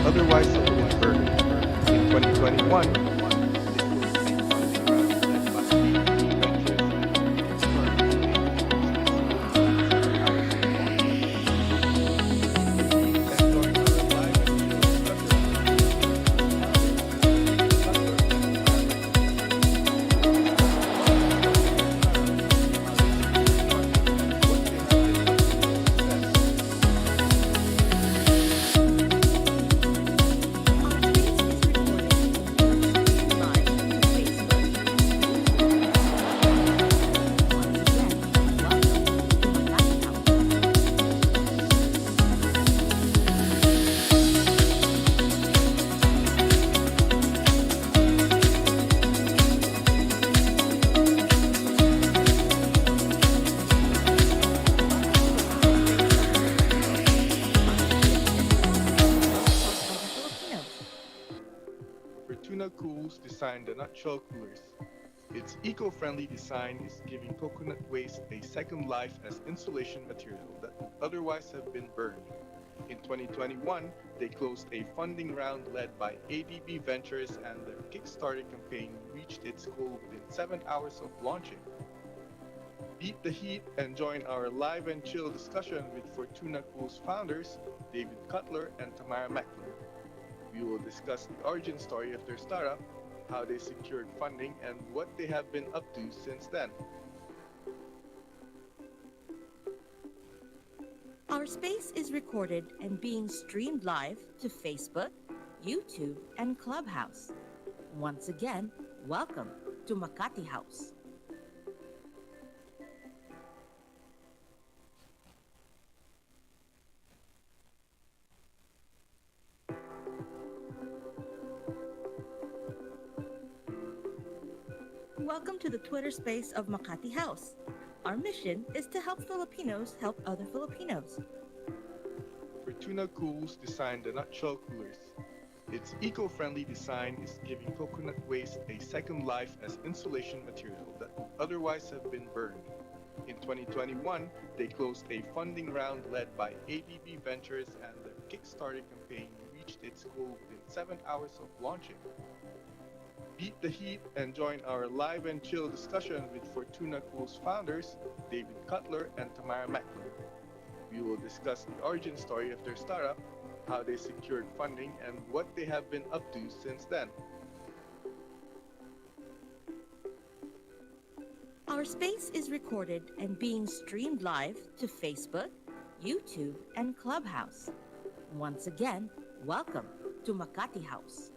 otherwise have been burned. In 2021, Fortuna Cools designed the nutshell coolers. Its eco-friendly design is giving coconut waste a second life as insulation material that would otherwise have been burned. In 2021, they closed a funding round led by ADB Ventures, and their Kickstarter campaign reached its goal within 7 hours of launching. Beat the heat and join our live and chill discussion with Fortuna Cools founders, David Cutler and Tamara Mekler. We will discuss the origin story of their startup, how they secured funding, and what they have been up to since then. Our space is recorded and being streamed live to Facebook, YouTube, and Clubhouse. Once again, welcome to Makati House. Welcome to the Twitter space of Makati House. Our mission is to help Filipinos help other Filipinos. Fortuna Cools designed the nutshell coolers. Its eco-friendly design is giving coconut waste a second life as insulation material that would otherwise have been burned. In 2021, they closed a funding round led by ADB Ventures, and their Kickstarter campaign reached its goal within 7 hours of launching. Beat the heat and join our live and chill discussion with Fortuna Cools founders, David Cutler and Tamara Mekler. We will discuss the origin story of their startup, how they secured funding, and what they have been up to since then. Our space is recorded and being streamed live to Facebook, YouTube, and Clubhouse. Once again, welcome to Makati House.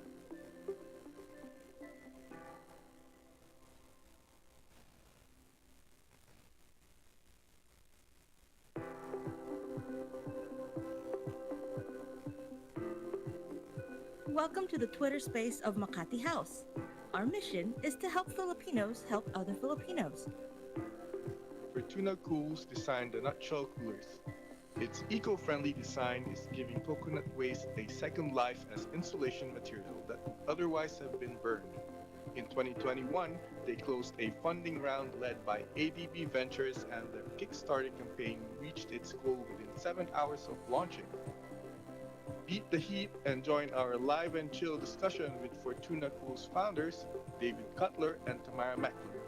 Welcome to the Twitter space of Makati House. Our mission is to help Filipinos help other Filipinos. Fortuna Cools designed the nutshell coolers. Its eco-friendly design is giving coconut waste a second life as insulation material that would otherwise have been burned. In 2021, they closed a funding round led by ADB Ventures, and their Kickstarter campaign reached its goal within 7 hours of launching. Beat the heat and join our live and chill discussion with Fortuna Cools founders, David Cutler and Tamara Mekler.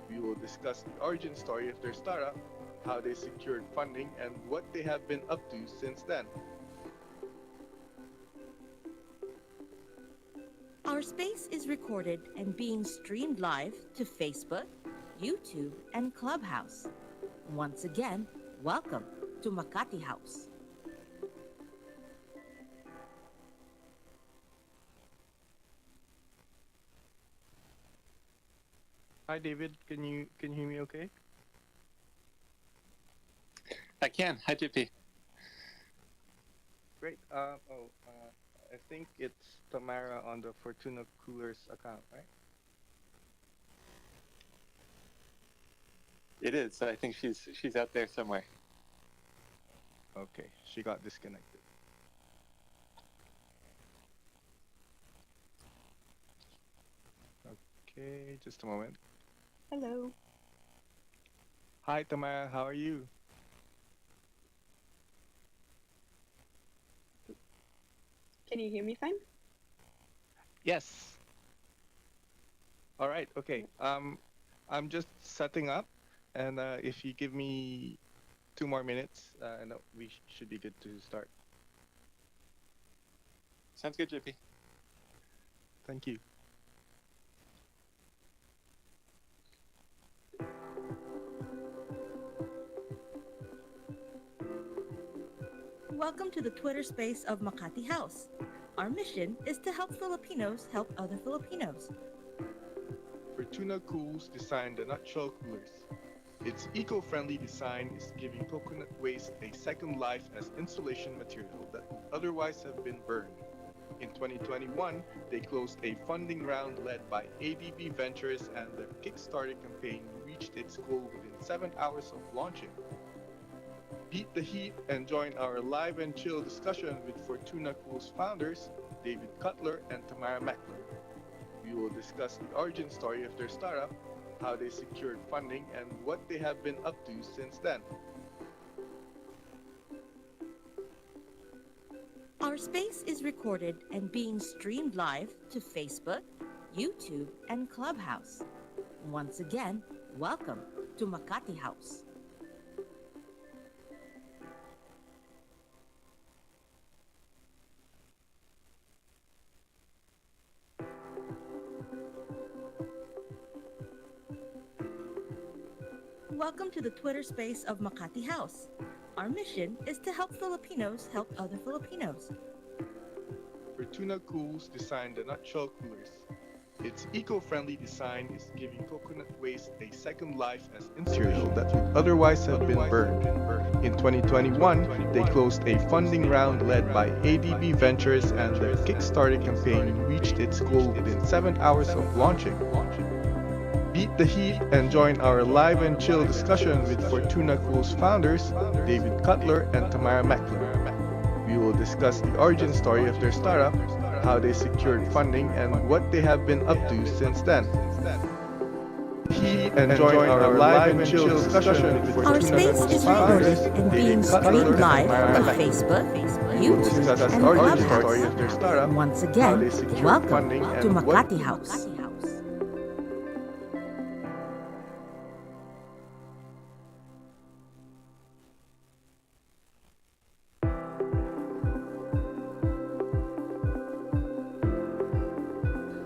We will discuss the origin story of their startup, how they secured funding, and what they have been up to since then. Our space is recorded and being streamed live to Facebook, YouTube, and Clubhouse. Once again, welcome to Makati House. Hi David, can you hear me okay? I can. Hi, JP. Great. I think it's Tamara on the Fortuna Coolers account, right? It is. I think she's out there somewhere. Okay, she got disconnected. Okay, just a moment. Hello. Hi Tamara, how are you? Can you hear me fine? Yes. All right. Okay. I'm just setting up, and if you give me 2 more minutes, no, we should be good to start. Sounds good, JP. Thank you. Welcome to the Twitter space of Makati House. Our mission is to help Filipinos help other Filipinos. Fortuna Cools designed the nutshell coolers. Its eco-friendly design is giving coconut waste a second life as insulation material that would otherwise have been burned. In 2021, they closed a funding round led by ADB Ventures, and their Kickstarter campaign reached its goal within 7 hours of launching. Beat the heat and join our live and chill discussion with Fortuna Cools founders, David Cutler and Tamara Mekler. We will discuss the origin story of their startup, how they secured funding, and what they have been up to since then. Our space is recorded and being streamed live to Facebook, YouTube, and Clubhouse. Once again, welcome to Makati House. Welcome to the Twitter space of Makati House. Our mission is to help Filipinos help other Filipinos. Fortuna Cools designed the nutshell coolers. Its eco-friendly design is giving coconut waste a second life as material that would otherwise have been burned. In 2021, they closed a funding round led by ADB Ventures, and their Kickstarter campaign reached its goal within 7 hours of launching. Beat the heat and join our live and chill discussion with Fortuna Cools founders, David Cutler and Tamara Mekler. We will discuss the origin story of their startup, how they secured funding, and what they have been up to since then. Heat and join our live and chill discussion with Our Fortuna space Cools is founders, recorded and being David Cutler streamed and live Tamara on Mekler. Facebook, We will YouTube, discuss and the origin story Clubhouse. of their startup, Once how again, they secured welcome funding, to and what Makati House.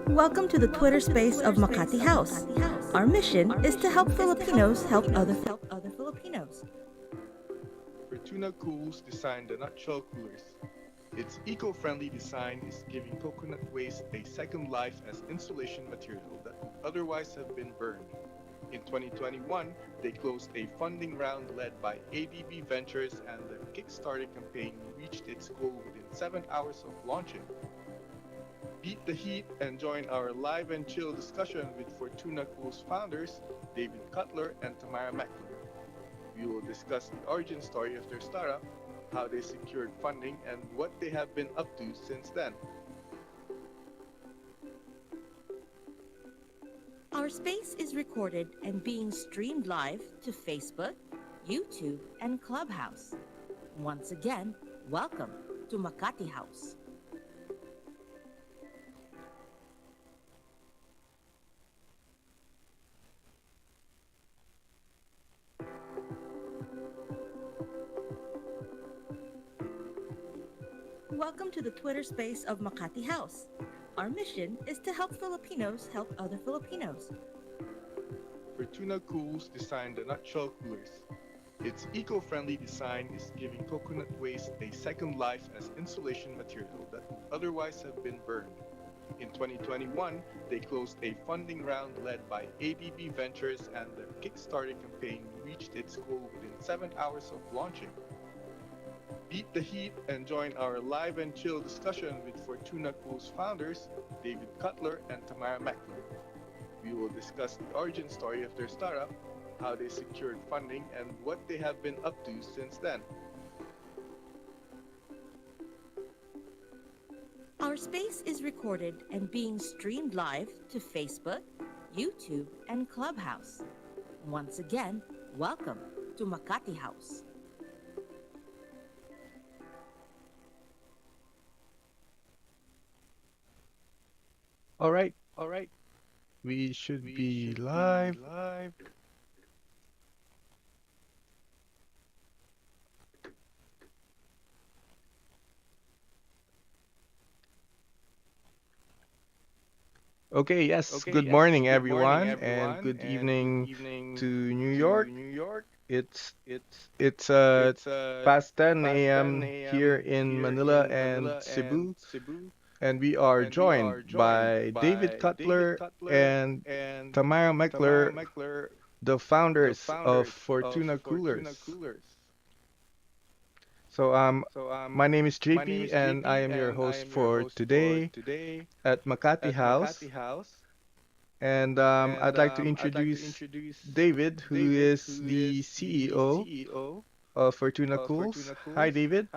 Welcome to the Twitter space of Makati House. Our mission is to help Filipinos help other Filipinos. Fortuna Cools designed the nutshell coolers. Its eco-friendly design is giving coconut waste a second life as insulation material that would otherwise have been burned. In 2021, they closed a funding round led by ADB Ventures, and their Kickstarter campaign reached its goal within 7 hours of launching. Beat the heat and join our live and chill discussion with Fortuna Cools founders, David Cutler and Tamara Mekler. We will discuss the origin story of their startup, how they secured funding, and what they have been up to since then. Our space is recorded and being streamed live to Facebook, YouTube, and Clubhouse. Once again, welcome to Makati House. Welcome to the Twitter space of Makati House. Our mission is to help Filipinos help other Filipinos. Fortuna Cools designed the nutshell coolers. Its eco-friendly design is giving coconut waste a second life as insulation material that would otherwise have been burned. In 2021, they closed a funding round led by ADB Ventures, and their Kickstarter campaign reached its goal within 7 hours of launching. Beat the heat and join our live and chill discussion with Fortuna Cools founders, David Cutler and Tamara Mekler. We will discuss the origin story of their startup, how they secured funding, and what they have been up to since then. Our space is recorded and being streamed live to Facebook, YouTube, and Clubhouse. Once again, welcome to Makati House. All right, we should be live. Okay, yes. Good morning, everyone, and good evening to New York. It's past 10 a.m. here in Manila and Cebu, and we are joined by David Cutler and Tamara Mekler, the founders of Fortuna Coolers. So my name is JP, and I am your host for today at Makati House. And I'd like to introduce David, who is the CEO of Fortuna Cools. Hi, David.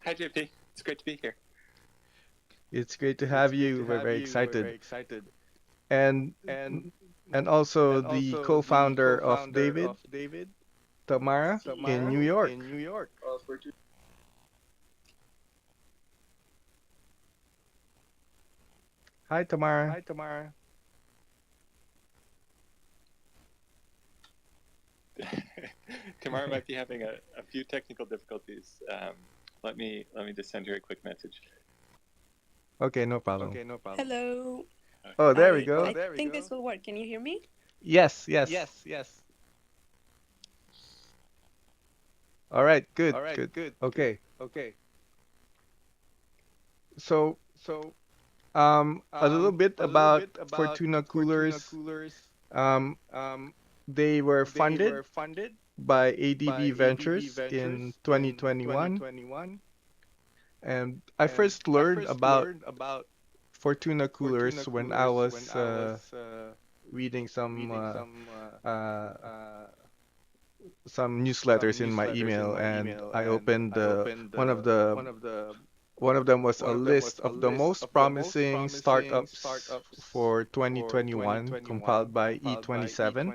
Hi, JP. It's great to be here. It's great to have you. We're very excited. And and also the co-founder of David, Tamara, in New York. Hi, Tamara. Tamara might be having a few technical difficulties. Let me just send her a quick message. Okay, no problem. Hello. Oh, there we go. I think this will work. Can you hear me? Yes. All right, good. Okay. So, a little bit about Fortuna Coolers. Um, they were funded by ADB Ventures in 2021, and I first learned about Fortuna Coolers when I was reading uh, some newsletters in my email, and I opened one of the one of them was a list of the most promising startups for 2021 compiled by E27,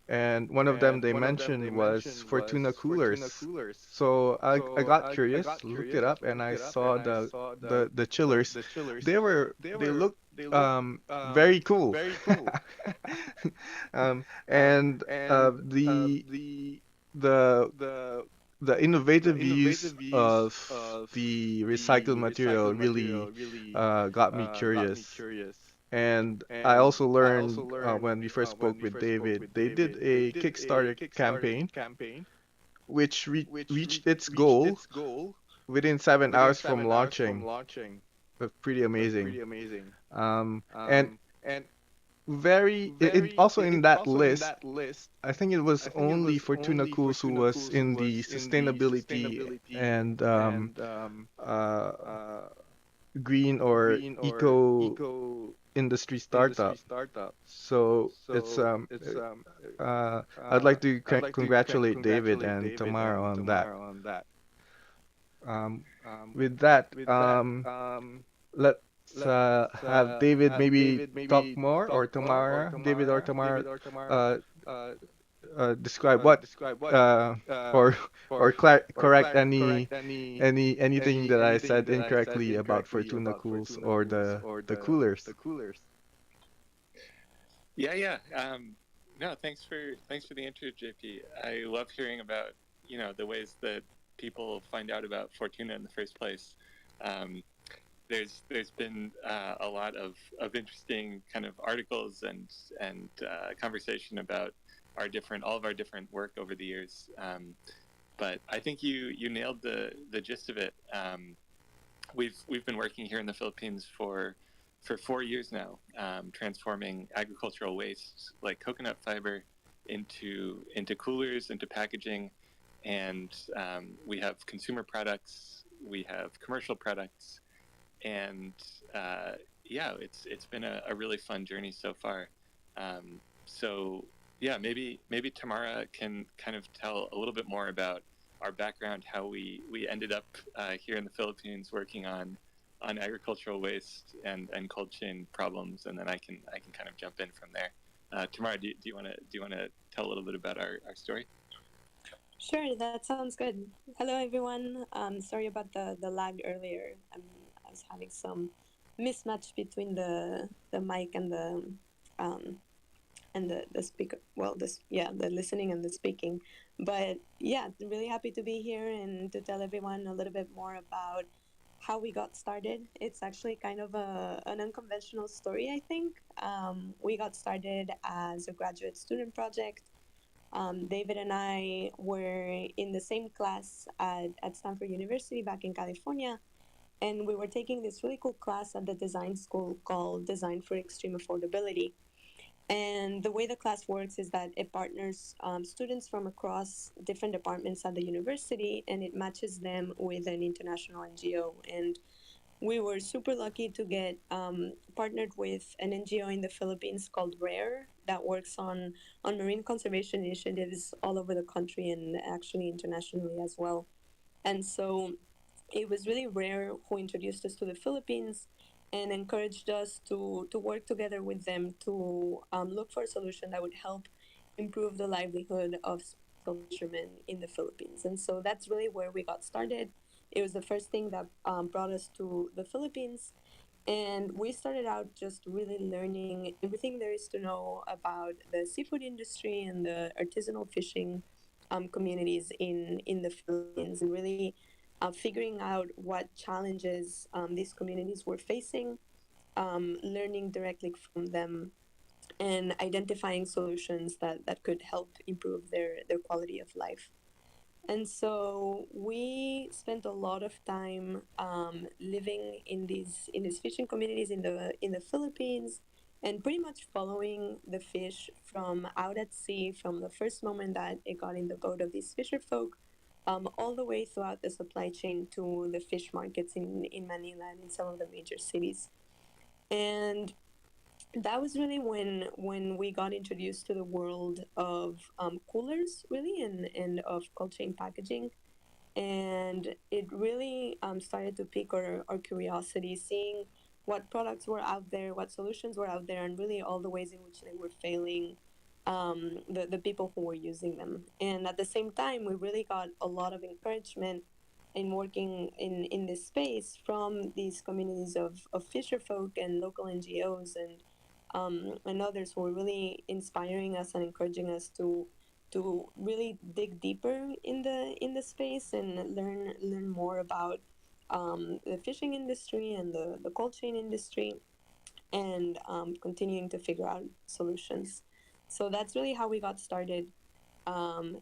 and one of them they mentioned was Fortuna Coolers. So I got curious, looked it up, and I saw the chillers. They looked very cool. And the the innovative use of the recycled material really got me curious. And I also learned when we first spoke with David, they did a Kickstarter campaign which reached its goal within 7 hours from launching. That's pretty amazing. And also in that list, I think it was only Fortuna Cools who was in the sustainability and uh, green or eco industry startup. So I'd like to congratulate David and Tamara on that. Um, with that, let's have David maybe talk more, or Tamara, David or Tamara, uh, describe what uh, or correct anything that I said incorrectly about Fortuna Cools or the coolers. Yeah. No, thanks for the intro, JP. I love hearing about the ways that people find out about Fortuna in the first place. There's been a lot of interesting kind of articles and conversation about all of our different work over the years. But I think you nailed the gist of it. We've been working here in the Philippines for 4 years now, transforming agricultural waste like coconut fiber into coolers, into packaging, and we have consumer products, we have commercial products, and it's been a really fun journey so far. So yeah, maybe Tamara can kind of tell a little bit more about our background, how we ended up here in the Philippines working on agricultural waste and cold chain problems, and then I can kind of jump in from there. Tamara, do you want to tell a little bit about our story? Sure, that sounds good. Hello, everyone. Sorry about the lag earlier. I was having some mismatch between the mic um, and the speaker. Well, the listening and the speaking. But yeah, really happy to be here and to tell everyone a little bit more about how we got started. It's actually kind of an unconventional story, I think. We got started as a graduate student project. David and I were in the same class at Stanford University back in California, and we were taking this really cool class at the design school called Design for Extreme Affordability. And the way the class works is that it partners students from across different departments at the university, and it matches them with an international NGO. And we were super lucky to get partnered with an NGO in the Philippines called RARE that works on marine conservation initiatives all over the country and actually internationally as well. And so it was really Rare who introduced us to the Philippines and encouraged us to work together with them to look for a solution that would help improve the livelihood of fishermen in the Philippines. And so that's really where we got started. It was the first thing that brought us to the Philippines. And we started out just really learning everything there is to know about the seafood industry and the artisanal fishing communities in the Philippines, and really figuring out what challenges these communities were facing, learning directly from them, and identifying solutions that could help improve their quality of life. And so we spent a lot of time living in these fishing communities in the Philippines, and pretty much following the fish from out at sea from the first moment that it got in the boat of these fisher folk, all the way throughout the supply chain to the fish markets in Manila and in some of the major cities. And that was really when we got introduced to the world of coolers, really, and of cold chain packaging. And it really started to pique our curiosity, seeing what products were out there, what solutions were out there, and really all the ways in which they were failing the people who were using them. And at the same time, we really got a lot of encouragement in working in this space from these communities of fisher folk and local NGOs and others who were really inspiring us and encouraging us to really dig deeper in the space and learn more about the fishing industry and the cold chain industry, and continuing to figure out solutions. So that's really how we got started.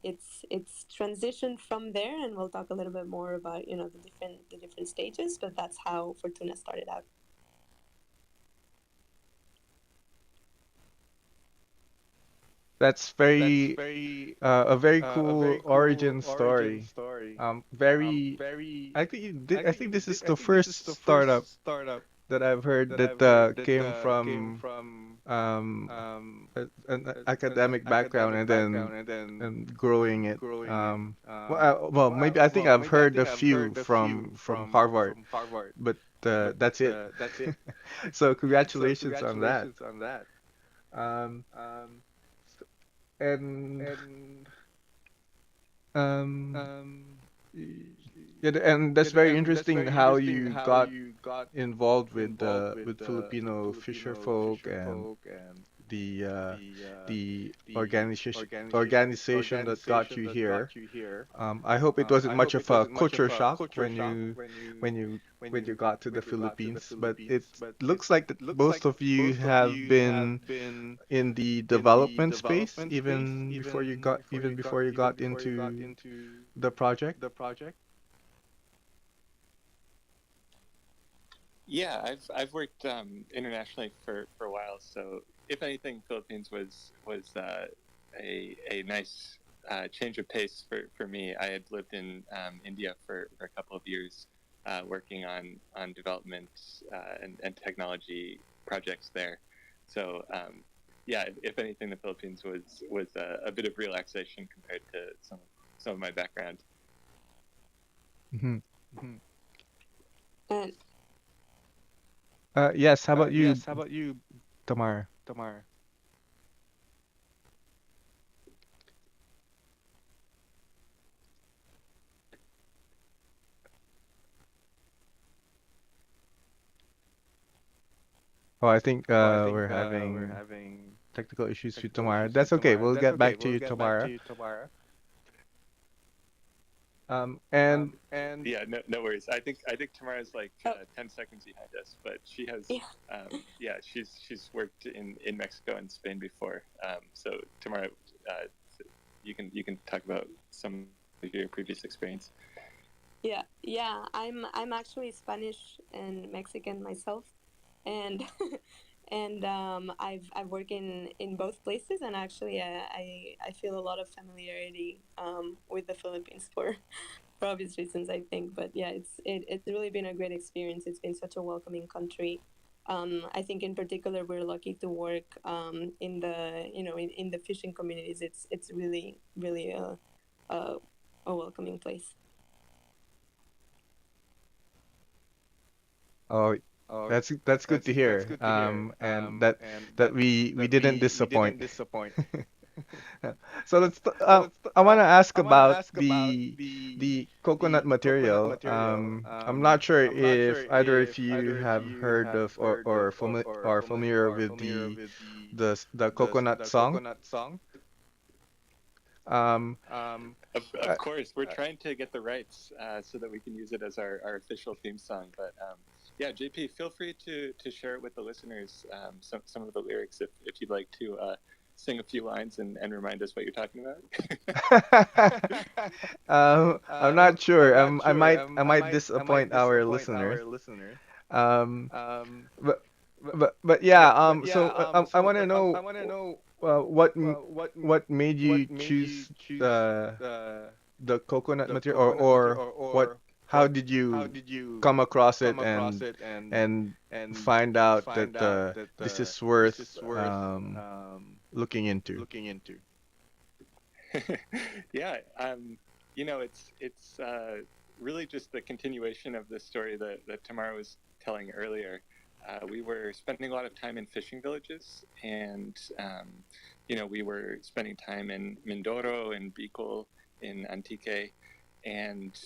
It's transitioned from there, and we'll talk a little bit more about the different stages. But that's how Fortuna started out. That's very a very cool origin story. Very. I think I think this is the first startup that I've heard that came from an academic background and then and growing it. Well, maybe I think I've heard a few from Harvard, but that's it. So congratulations on that. Um, and um, and that's very interesting how you got involved with Filipino fisher folk and the organization that got you here. I hope it wasn't much of a culture shock when you when you got to the Philippines, but it looks like that both of you have been in the development space even before you got into the project. Yeah, I've worked internationally for a while. So if anything, Philippines was a nice change of pace for me. I had lived in India for a couple of years, working on development and technology projects there. So yeah, if anything, the Philippines was a bit of relaxation compared to some of my background. Hmm. And Yes, how about you, Tamar? Oh, I think Oh, I think we're we're having having technical issues with technical Tamara. issues That's with okay. Tamara. We'll That's get okay. back to We'll you, get back to Tamara. you, Tamara. And Yeah, no worries. I think Tamara's like Oh, 10 seconds behind us, but she has yeah. yeah, she's worked in Mexico and Spain before. So Tamara, uh, you can talk about some of your previous experience. Yeah. I'm actually Spanish and Mexican myself, and I've worked in both places, and actually I feel a lot of familiarity with the Philippines for obvious reasons, I think. But yeah, it's really been a great experience. It's been such a welcoming country. I think in particular we're lucky to work in the in the fishing communities. It's really a, a welcoming place. oh, Oh, that's good to that's hear. good to hear. And And that that we that didn't we disappoint. didn't disappoint. So So let's. I want to ask I want to about ask about the the coconut coconut material. material. I'm not sure I'm not sure if either of if you either of have you heard have of heard of or familiar or with familiar with the the coconut the song. coconut song. Um, Of uh, course, we're trying to get the rights so that we can use it as our official theme song. But yeah, JP, feel free to share it with the listeners, some of the lyrics if you'd like to sing a few lines and remind us what you're talking about. I'm not sure. I'm not sure. I might I might disappoint our disappoint listeners. our listeners. Um, Um, but but yeah. yeah. I So want to I know want to know uh, what m- what what made you made you choose choose the the coconut material, coconut material, what or how what did how you did you come across come it across it and and find out find that out that this is this worth is worth looking into? looking into? Yeah, it's really just the continuation of the story that Tamara was telling earlier. We were spending a lot of time in fishing villages, and we were spending time in Mindoro and Bicol in Antique, and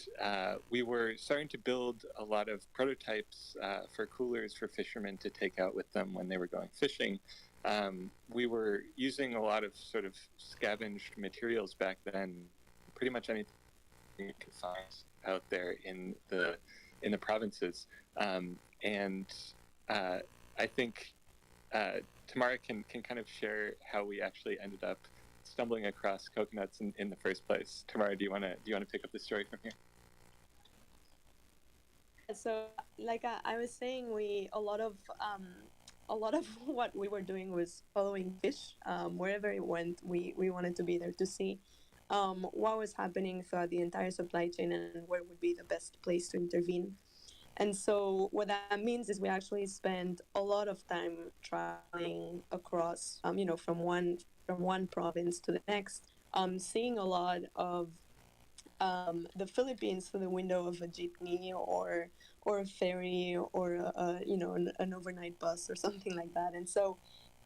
we were starting to build a lot of prototypes for coolers for fishermen to take out with them when they were going fishing. We were using a lot of sort of scavenged materials back then, pretty much anything you could find out there in the provinces, and uh, I think Tamara can kind of share how we actually ended up stumbling across coconuts in the first place. Tamara, do you want to pick up the story from here? So like I was saying, we a lot of what we were doing was following fish wherever it went. We wanted to be there to see what was happening throughout the entire supply chain and where would be the best place to intervene. And so what that means is we actually spend a lot of time traveling across, from one province to the next, seeing a lot of the Philippines through the window of a jeepney or a ferry or an overnight bus or something like that. And so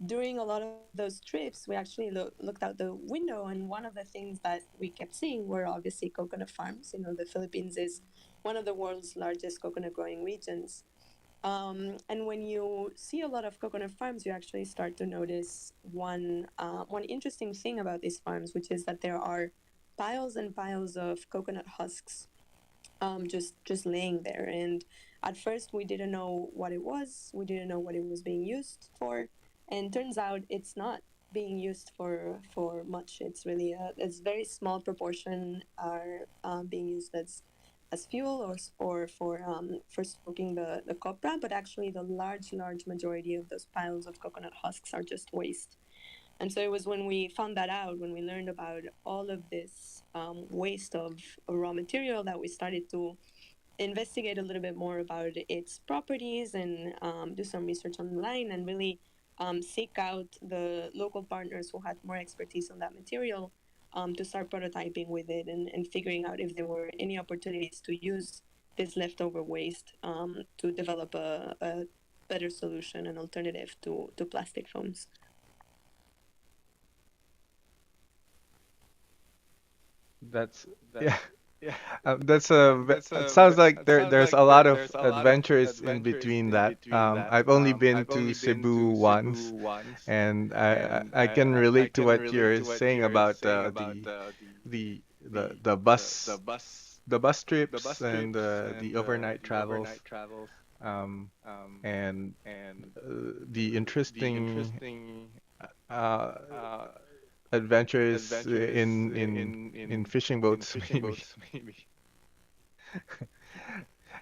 during a lot of those trips, we actually looked out the window, and one of the things that we kept seeing were obviously coconut farms. The Philippines is one of the world's largest coconut growing regions. And when you see a lot of coconut farms, you actually start to notice one interesting thing about these farms, which is that there are piles and piles of coconut husks just laying there. And at first, we didn't know what it was. We didn't know what it was being used for, and turns out it's not being used for much. It's really a very small proportion are being used as fuel or for smoking the copra, but actually the large majority of those piles of coconut husks are just waste. And so it was when we found that out, when we learned about all of this waste of raw material, that we started to investigate a little bit more about its properties and do some research online and really seek out the local partners who had more expertise on that material to start prototyping with it and figuring out if there were any opportunities to use this leftover waste to develop a better solution, an alternative to plastic foams. That's That's yeah. That's it It sounds like there's a lot of There's a lot of adventures in adventures between in that. between that. I've only been I've to only been Cebu to once, Cebu once, and and I can relate I to can what relate you're to what saying you're about saying about the the bus bus trips and trips the and overnight the travels, overnight travels, um, um, and and the the interesting interesting uh, uh, adventures adventures in fishing in boats fishing maybe. boats, maybe.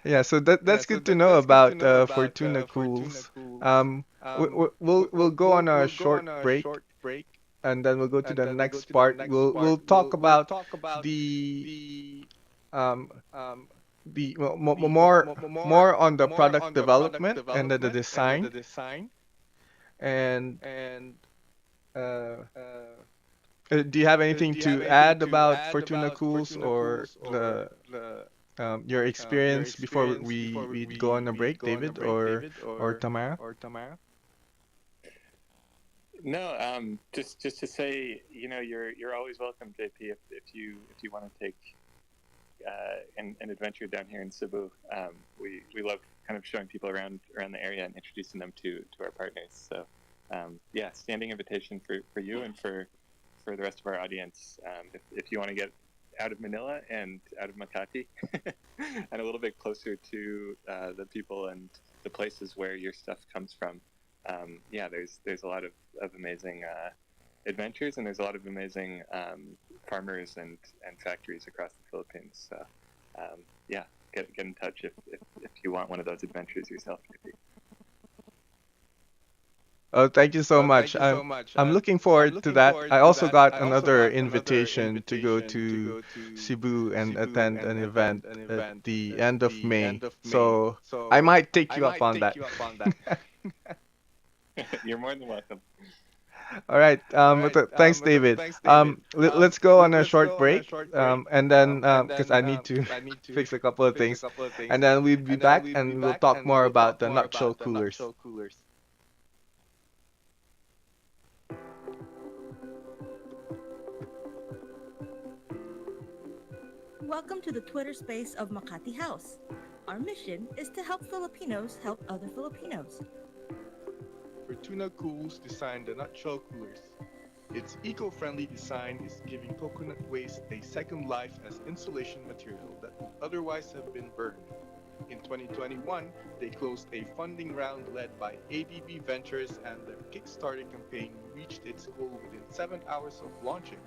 Yeah, so Yeah, that's so good to know that's good to about know about Fortuna Fortuna Cools. Cools. We'll go on a We'll go short on a break, short break, and then we'll go to and the then we'll go next to the part. next part. We'll talk We'll about talk about the the um um more on the more product on the product development and the development and the design. design. And And uh, uh, do you have anything do you have to anything add to about add Fortuna about Cools Fortuna or Cools or the the your your experience before experience before we go on a we break, go on a David break, David or Tamara? or Tamara? No, just to say, you're always welcome, JP. If you want to take an adventure down here in Cebu, we love kind of showing people around the area and introducing them to our partners. So, yeah, standing invitation for you and for the rest of our audience. If you want to get out of Manila and out of Makati, and a little bit closer to the people and the places where your stuff comes from, yeah, there's a lot of amazing adventures, and there's a lot of amazing farmers and factories across the Philippines. So, yeah, get in touch if you want one of those adventures yourself. Oh, thank you so Oh, much. thank you so much. I'm looking I'm forward to looking that. forward I to also that. got I also another got another invitation to go invitation to to go to Cebu and Cebu attend and an attend event an at event the at end of the May. end of May. So I So might take I you up might on take that. you up on that. You're more than welcome. All right. All right. Thanks, David. Thanks, David. Let's go on a Let's short go on a break. short break. And then And because then I need to because I need to fix a couple of fix a things, couple of things, and then we'll be and then back we'll be and we'll back talk and more we'll about talk the more nutshell about the coolers. nutshell coolers. Welcome to the Twitter space of Makati House. Our mission is to help Filipinos help other Filipinos. Fortuna Cools designed the nutshell coolers. Its eco-friendly design is giving coconut waste a second life as insulation material that would otherwise have been burned. In 2021, they closed a funding round led by ADB Ventures, and their Kickstarter campaign reached its goal within 7 hours of launching.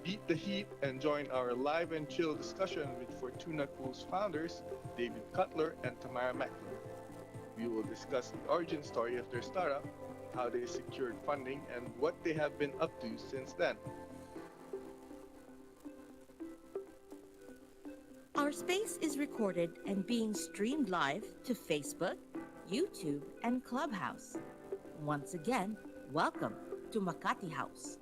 Beat the heat and join our live and chill discussion with Fortuna Cools founders, David Cutler and Tamara Mekler. We will discuss the origin story of their startup, how they secured funding, and what they have been up to since then. Our space is recorded and being streamed live to Facebook, YouTube, and Clubhouse. Once again, welcome to Makati House.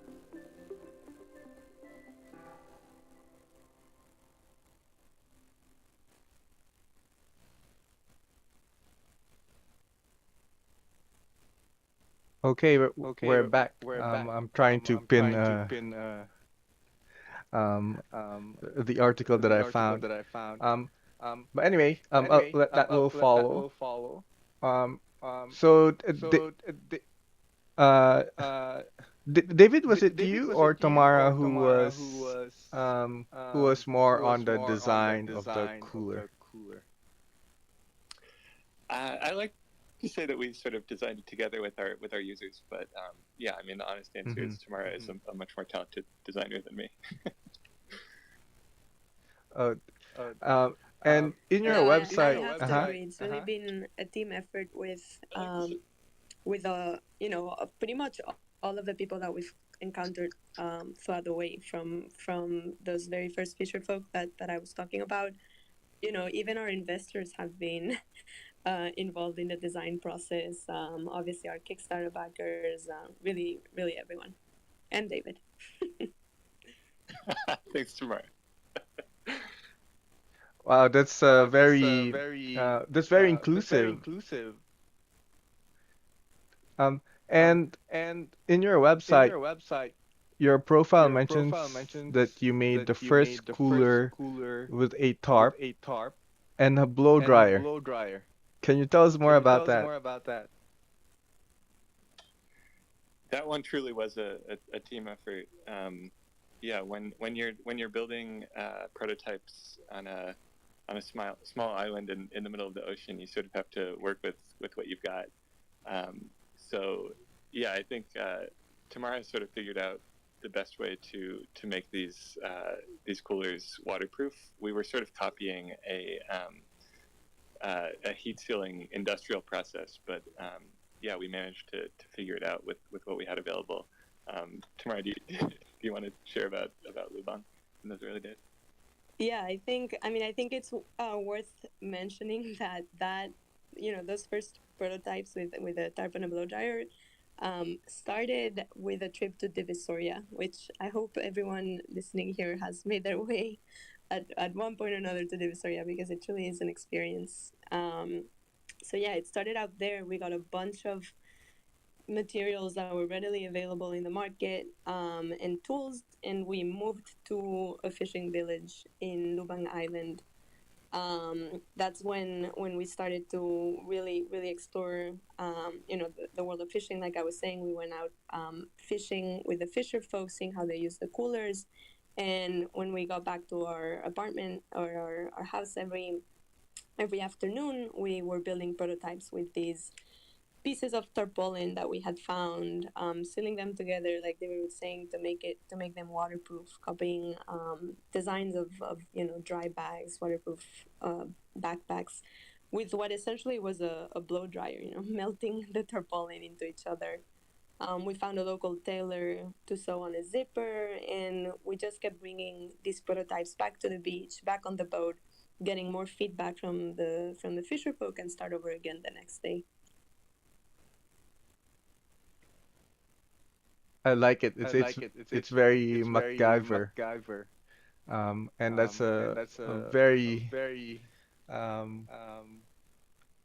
Okay, Okay, we're back. we're back. I'm trying to I'm pin trying to pin um, um, the article that the I article found. that I found. Um, Um, but anyway, but anyway, that will that follow. will follow. Um, Um, so so, uh, uh, David, was it David, you was or it you Tamara or Tamara who was more who on was the more on the design of the design of cooler? the cooler? I like to say that we sort of designed it together with our users, but yeah, I mean the honest answer Mm-hmm. is Tamara is a much more talented designer than me. Uh, Uh, and in your No, and I website, have to uh-huh. agree. It's really been a team effort with pretty much all of the people that we've encountered throughout the way, from those very first fisher folk that I was talking about. Even our investors have been involved in the design process. Obviously, our Kickstarter backers, really, really everyone, and David. Thanks, Tamara. Wow, that's Wow, that's very that's very inclusive. inclusive. Um, Um, and and in your in website, your website, Your profile Your profile mentions that mentions you made that the you made first the first cooler cooler with a with tarp a tarp and a blow and a dryer. blow dryer. Can you tell us more Can you tell about us that? more about that? That one truly was a team effort. Yeah, when you're building prototypes on a small island in the middle of the ocean, you sort of have to work with what you've got. So yeah, I think Tamara sort of figured out the best way to make these coolers waterproof. We were sort of copying a heat sealing industrial process, but yeah, we managed to figure it out with what we had available. Tamara, do you want to share about Lubang in those early days? Yeah, I think it's worth mentioning that those first prototypes with the tarp and a blow dryer started with a trip to Divisoria, which I hope everyone listening here has made their way at one point or another to Divisoria, because it truly is an experience. So yeah, it started out there. We got a bunch of materials that were readily available in the market, and tools, and we moved to a fishing village in Lubang Island. That's when we started to really explore the world of fishing. Like I was saying, we went out fishing with the fisher folks, seeing how they use the coolers. And when we got back to our apartment or our house every afternoon, we were building prototypes with these pieces of tarpaulin that we had found, sealing them together, like they were saying, to make them waterproof, copying designs of dry bags, waterproof backpacks, with what essentially was a blow dryer, melting the tarpaulin into each other. We found a local tailor to sew on a zipper, and we just kept bringing these prototypes back to the beach, back on the boat, getting more feedback from the fisher folk, and start over again the next day. I like it. I It's like it. it's very It's very MacGyver. MacGyver, And that's and that's a a very very um um,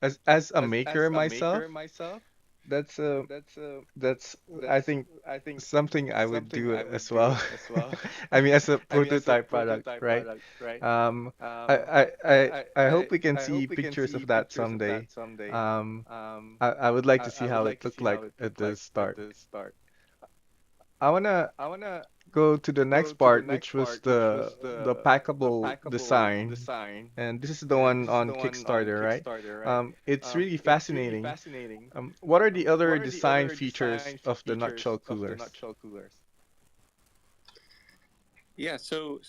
as a as maker a myself, maker myself. that's That's that's I that's think I think something I would something do I would as do well. as well. I mean, as a I mean, as a prototype product, prototype right? product, right? Um, Um, I hope we can I see hope we can pictures see of that pictures of someday. that someday. Um, Um, I would like to see I how would it like to looked see how like it at looked the like at start. the start. I wanna I wanna go to the next go to the part, which next was part, which was the the packable packable design, design, and this is the and one this is on the one on Kickstarter, right? Kickstarter, right? It's really It's really fascinating. fascinating. What are the What other are the design other design features of the features nutshell of the coolers? nutshell coolers? Yeah, so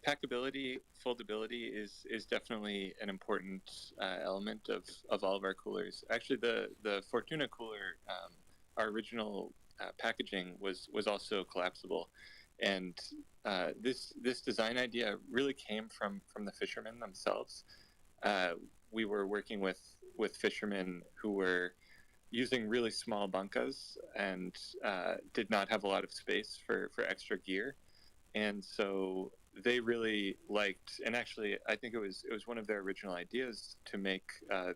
packability, foldability is definitely an important element of all of our coolers. Actually, the Fortuna cooler, our original packaging was also collapsible, and this design idea really came from the fishermen themselves. Uh, we were working with fishermen who were using really small bunkas and did not have a lot of space for extra gear, and so they really liked, and actually I think it was one of their original ideas to make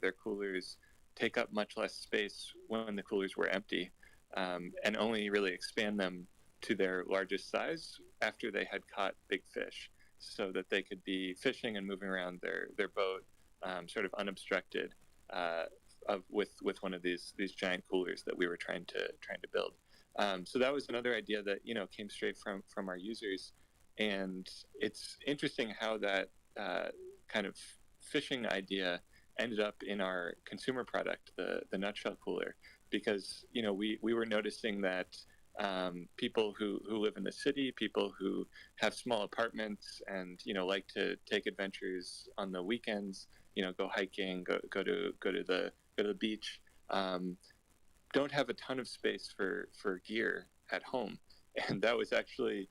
their coolers take up much less space when the coolers were empty, and only really expand them to their largest size after they had caught big fish, so that they could be fishing and moving around their boat, sort of unobstructed, with one of these giant coolers that we were trying to build. So that was another idea that came straight from our users, and it's interesting how that kind of fishing idea ended up in our consumer product, the nutshell cooler, because we were noticing that people who live in the city, people who have small apartments, and like to take adventures on the weekends, go hiking, go to the beach. Don't have a ton of space for gear at home, and that was actually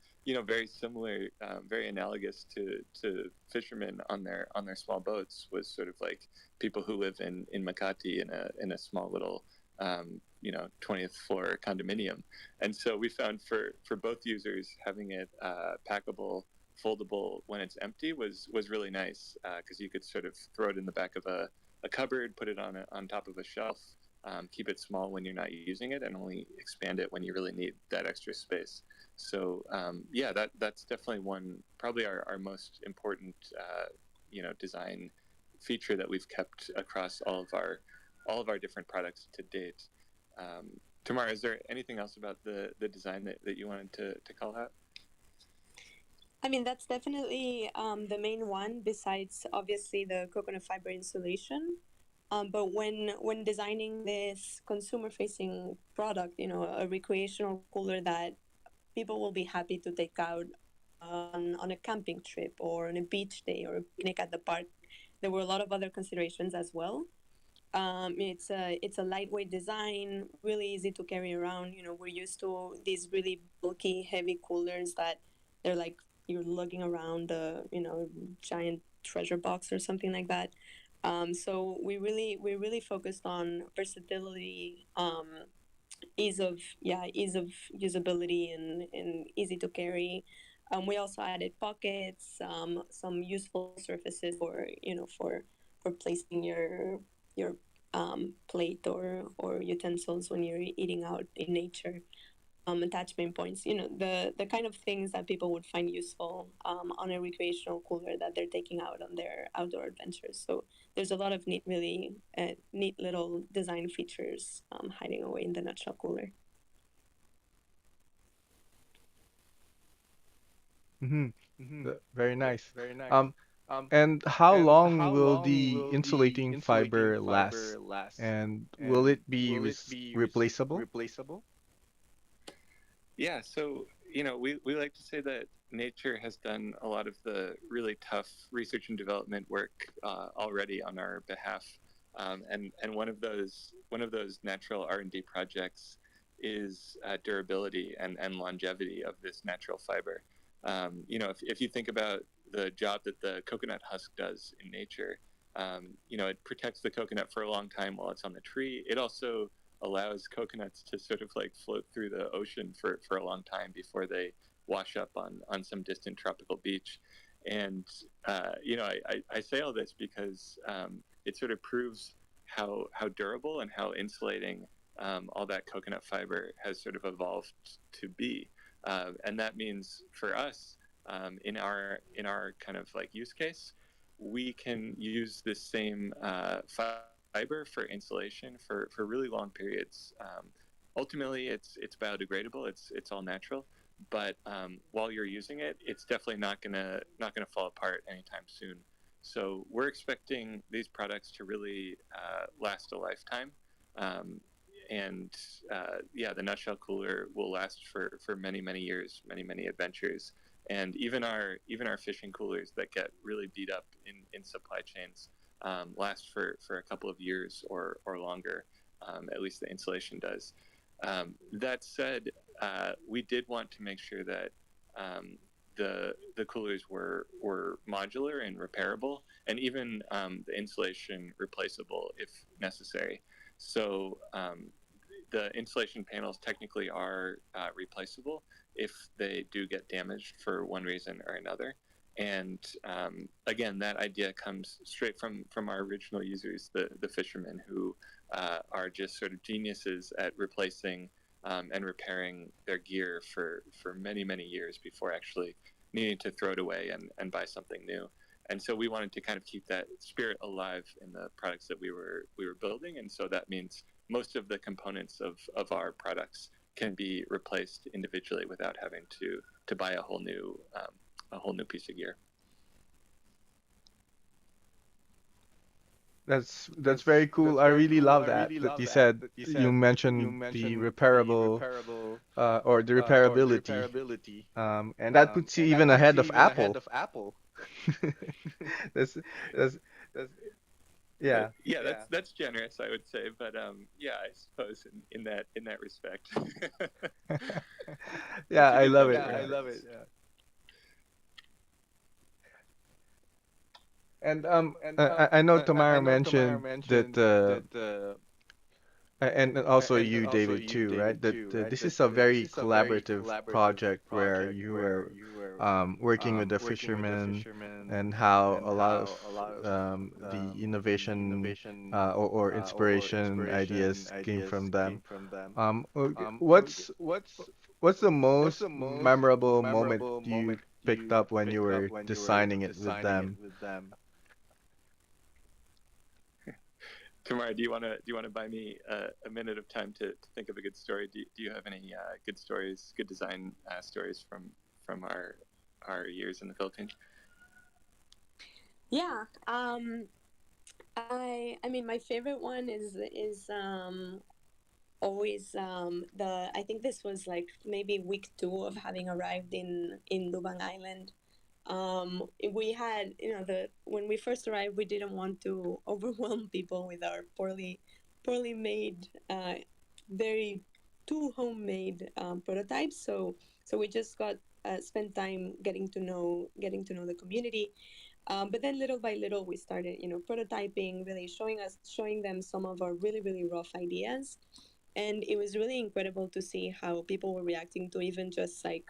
very similar, very analogous to fishermen on their small boats. Was sort of like people who live in Makati in a small little 20th floor condominium. And so we found for both users, having it packable, foldable when it's empty was really nice, because you could sort of throw it in the back of a cupboard, put it on top of a shelf, keep it small when you're not using it, and only expand it when you really need that extra space. So yeah, that's definitely one, probably our most important design feature that we've kept across all of our different products to date. Tamara, is there anything else about the design that you wanted to call out? I mean, that's definitely the main one, besides obviously the coconut fiber insulation. But when designing this consumer-facing product, a recreational cooler that people will be happy to take out on a camping trip or on a beach day or a picnic at the park, there were a lot of other considerations as well. It's a lightweight design, really easy to carry around. We're used to these really bulky, heavy coolers that they're like you're lugging around a giant treasure box or something like that. So we really focused on versatility, ease of usability and easy to carry. We also added pockets, some useful surfaces for placing your plate or utensils when you're eating out in nature. Attachment points, the kind of things that people would find useful on a recreational cooler that they're taking out on their outdoor adventures. So there's a lot of really neat little design features hiding away in the nutshell cooler. Mm-hmm. Very nice. Nice. Um, and how And long how will long the will the insulating insulating fiber last? fiber last? And will And it be will it be replaceable? replaceable? Yeah, so we like to say that nature has done a lot of the really tough research and development work already on our behalf, and one of those natural R&D projects is durability and longevity of this natural fiber. If you think about the job that the coconut husk does in nature, it protects the coconut for a long time while it's on the tree. It also allows coconuts to sort of like float through the ocean for a long time before they wash up on some distant tropical beach. And I say all this because it sort of proves how durable and how insulating all that coconut fiber has sort of evolved to be. And that means for us, in our kind of like use case, we can use this same fiber for insulation for really long periods. Ultimately, it's biodegradable. It's all natural, but while you're using it, it's definitely not gonna fall apart anytime soon. So we're expecting these products to really last a lifetime. Um, and yeah, the nutshell cooler will last for many years, many adventures, and even our fishing coolers that get really beat up in supply chains last for a couple of years or longer. At least the insulation does. That said, we did want to make sure that the coolers were modular and repairable, and even the insulation replaceable if necessary. So the insulation panels technically are replaceable if they do get damaged for one reason or another. And again, that idea comes straight from our original users, the fishermen, who are just sort of geniuses at replacing and repairing their gear for many years before actually needing to throw it away and buy something new. And so we wanted to kind of keep that spirit alive in the products that we were building. And so that means most of the components of our products can be replaced individually without having to buy a whole new piece of gear. That's very cool. I really love I that really that love you that said you you said you mentioned the mentioned the repairable repairable or the or the repairability. repairability. And that puts you And that even puts ahead you of even ahead Apple. of Apple. That's that's That's, yeah. Yeah, yeah. that's generous, I would say, but yeah, I suppose in that respect. Yeah, But you I do love cover it. Yeah, the I Yeah. love it. repairings. Yeah. And And I know I Tamara know Tamara mentioned that mentioned that and also and you, also David, you, too, right? David, That too, right? this That is a this very is a very collaborative collaborative project where project you where were you were working with the fishermen, and how a lot of the innovation or inspiration ideas came from them. What's the most memorable moment you picked up when you were designing it with them? Tamara, do you want to buy me a minute of time to think of a good story? Do you have any good stories, good design stories from our years in the Philippines? Yeah. I mean, my favorite one is always the I think this was like maybe week 2 of having arrived in Lubang Island. We had, the when we first arrived, we didn't want to overwhelm people with our poorly made, very too homemade prototypes. So we just got spent time getting to know the community. But then little by little, we started, prototyping, really showing them some of our really, really rough ideas. And it was really incredible to see how people were reacting to even just like,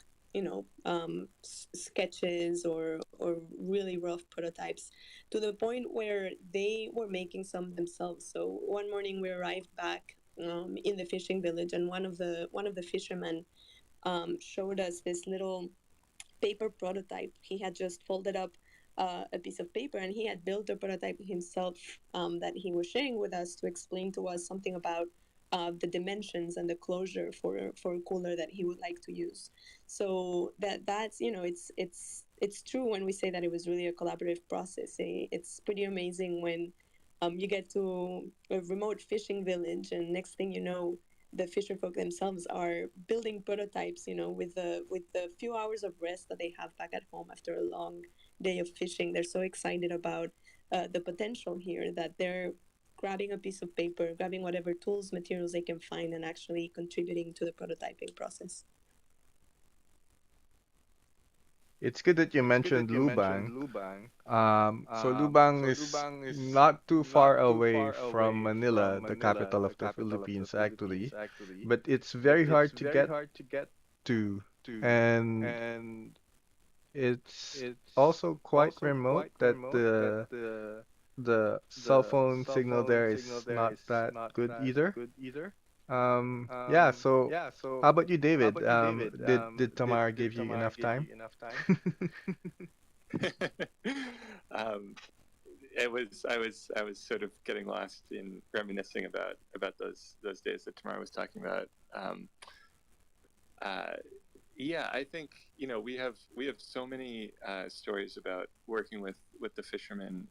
sketches or really rough prototypes, to the point where they were making some themselves. So one morning we arrived back in the fishing village, and one of the fishermen showed us this little paper prototype. He had just folded up a piece of paper, and he had built a prototype himself, that he was sharing with us to explain to us something about the dimensions and the closure for a cooler that he would like to use. So that's, it's true when we say that it was really a collaborative process. It's pretty amazing when you get to a remote fishing village, and next thing you know, the fisher folk themselves are building prototypes, with the few hours of rest that they have back at home after a long day of fishing. They're so excited about the potential here, that they're grabbing a piece of paper, grabbing whatever tools, materials they can find, and actually contributing to the prototyping process. It's good that you mentioned Lubang. So Lubang is not too far away from Manila, the capital of the Philippines, actually, but it's very hard to get to, and it's also quite remote that the cell phone signal there is not that good either. Yeah, so how about you, David? Did Tamara give you enough time? um, I was sort of getting lost in reminiscing about those days that Tamara was talking about. Uh, yeah, I think we have so many stories about working with the fishermen,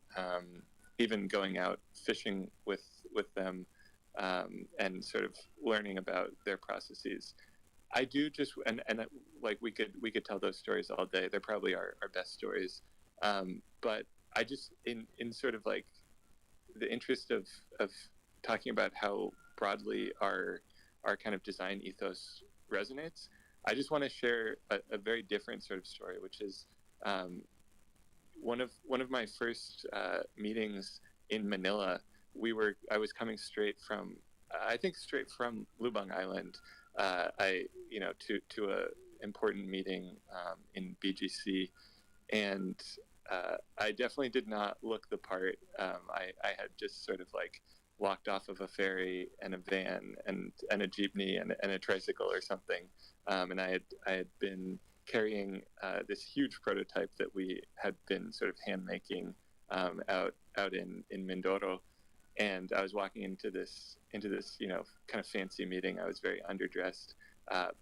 even going out fishing with them, and sort of learning about their processes. I do just and like we could tell those stories all day. They're probably our best stories, but I just in sort of like the interest of talking about how broadly our kind of design ethos resonates. I just want to share a very different sort of story, which is um, one of my first meetings in Manila. I was coming straight from I think straight from Lubang Island. To a important meeting in BGC, and I definitely did not look the part. I had just sort of like walked off of a ferry and a van and a jeepney and a tricycle or something, and I had been carrying this huge prototype that we had been sort of hand making out in Mindoro, and I was walking into this kind of fancy meeting. I was very underdressed,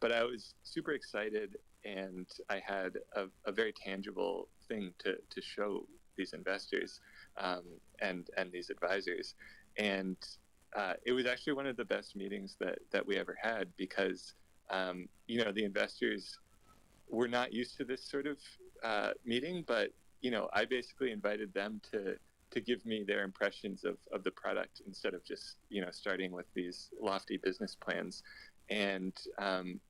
but I was super excited, and I had a very tangible thing to show these investors, and these advisors, and it was actually one of the best meetings that we ever had, because the investors were not used to this sort of meeting, but I basically invited them to give me their impressions of the product, instead of just starting with these lofty business plans. And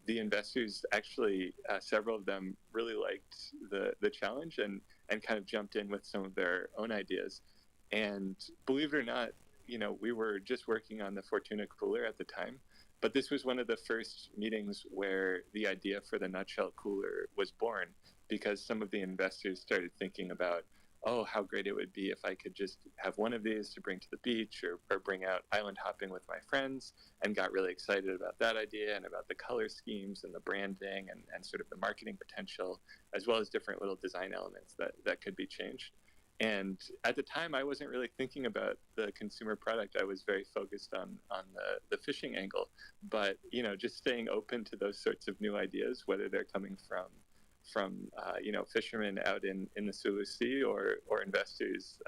the investors actually, several of them really liked the challenge, and kind of jumped in with some of their own ideas. And believe it or not, we were just working on the Fortuna cooler at the time, but this was one of the first meetings where the idea for the nutshell cooler was born, because some of the investors started thinking about, oh, how great it would be if I could just have one of these to bring to the beach or bring out island hopping with my friends, and got really excited about that idea and about the color schemes and the branding and sort of the marketing potential, as well as different little design elements that could be changed. And at the time, I wasn't really thinking about the consumer product. I was very focused on the fishing angle. But, just staying open to those sorts of new ideas, whether they're coming from fishermen out in the Suez Sea or investors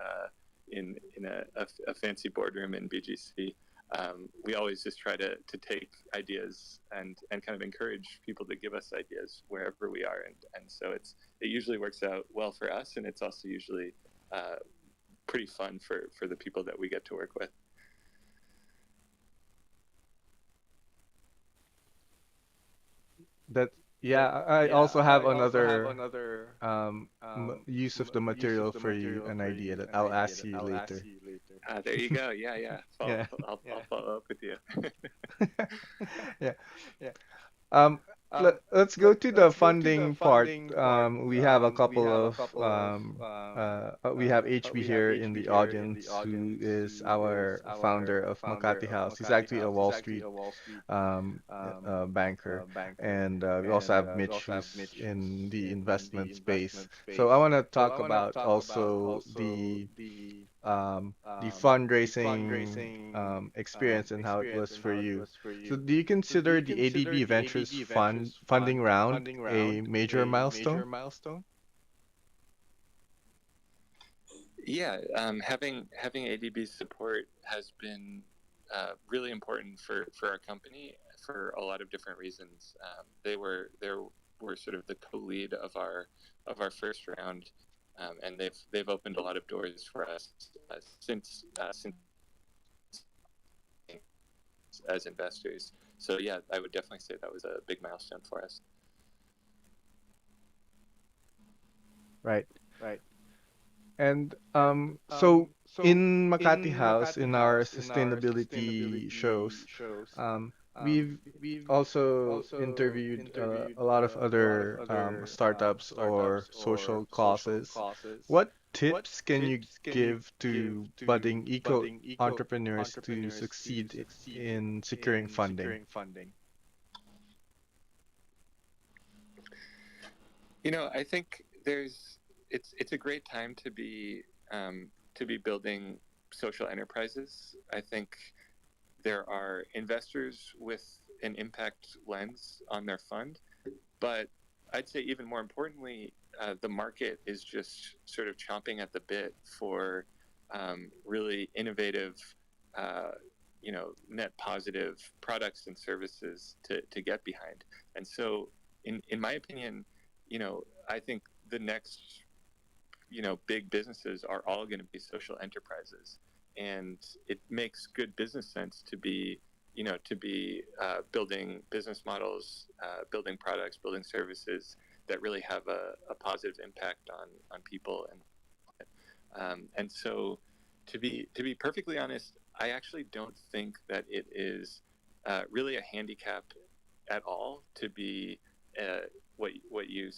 in a fancy boardroom in BGC. We always just try to take ideas and kind of encourage people to give us ideas wherever we are. And so it usually works out well for us, and it's also usually pretty fun for the people that we get to work with. I also have another use of the material for you, an idea that I'll ask you later. There you go. Yeah. I'll follow up with you. Yeah. Let's go to the funding part. We have a couple of we have HB here in the audience, who is our founder of Makati House. He's actually a Wall Street banker, and we also have Mitch, who's in the investment space. So I want to talk about also the fundraising experience and how it was for you. So do you consider the ADB Ventures funding round a major milestone? Yeah, having ADB's support has been really important for our company for a lot of different reasons. They were sort of the co-lead of our first round, and they've opened a lot of doors for us since as investors. So yeah, I would definitely say that was a big milestone for us. Right. And so in Makati House, in our sustainability shows, we've also interviewed a lot of other startups or social causes. What tips can you give to budding eco entrepreneurs to succeed in securing funding? I think it's a great time to be building social enterprises. I think there are investors with an impact lens on their fund, but I'd say even more importantly, the market is just sort of chomping at the bit for really innovative, net positive products and services to get behind. And so, in my opinion, I think the next big businesses are all going to be social enterprises, and it makes good business sense to be building business models, building products, building services that really have a positive impact on people. And so to be perfectly honest, I actually don't think that it is really a handicap at all to be what you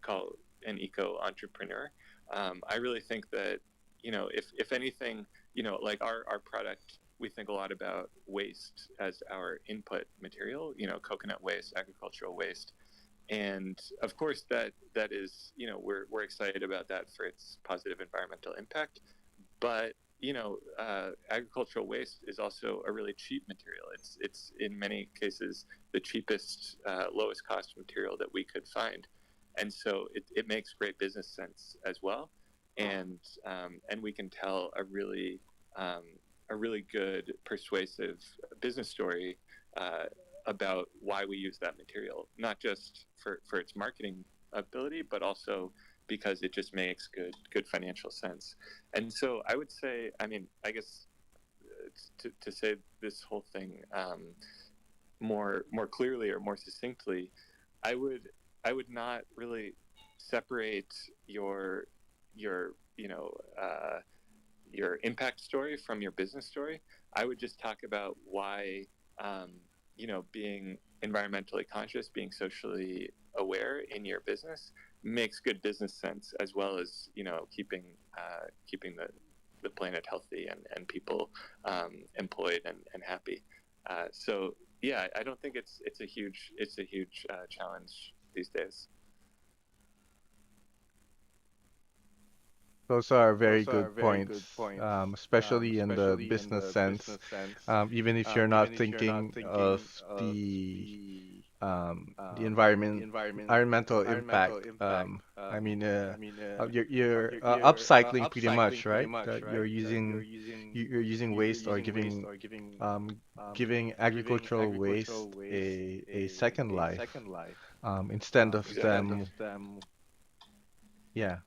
call an eco entrepreneur. I really think that if anything, like our product, we think a lot about waste as our input material, coconut waste, agricultural waste. And of course that is, we're excited about that for its positive environmental impact. But, agricultural waste is also a really cheap material. It's in many cases the cheapest, lowest cost material that we could find. And so it makes great business sense as well. And we can tell a really good, persuasive business story about why we use that material, not just for its marketing ability, but also because it just makes good financial sense. And so I would say, I guess to say this whole thing more clearly or more succinctly, I would not really separate your impact story from your business story. I would just talk about why, being environmentally conscious, being socially aware in your business makes good business sense, as well as keeping the planet healthy and people employed and happy. So yeah, I don't think it's a huge challenge these days. Those are very good points, especially in the business sense. Even if you're not thinking of the environmental impact. You're upcycling pretty much, right? You're using waste or giving agricultural waste a second life, instead of Exactly. them. Yeah.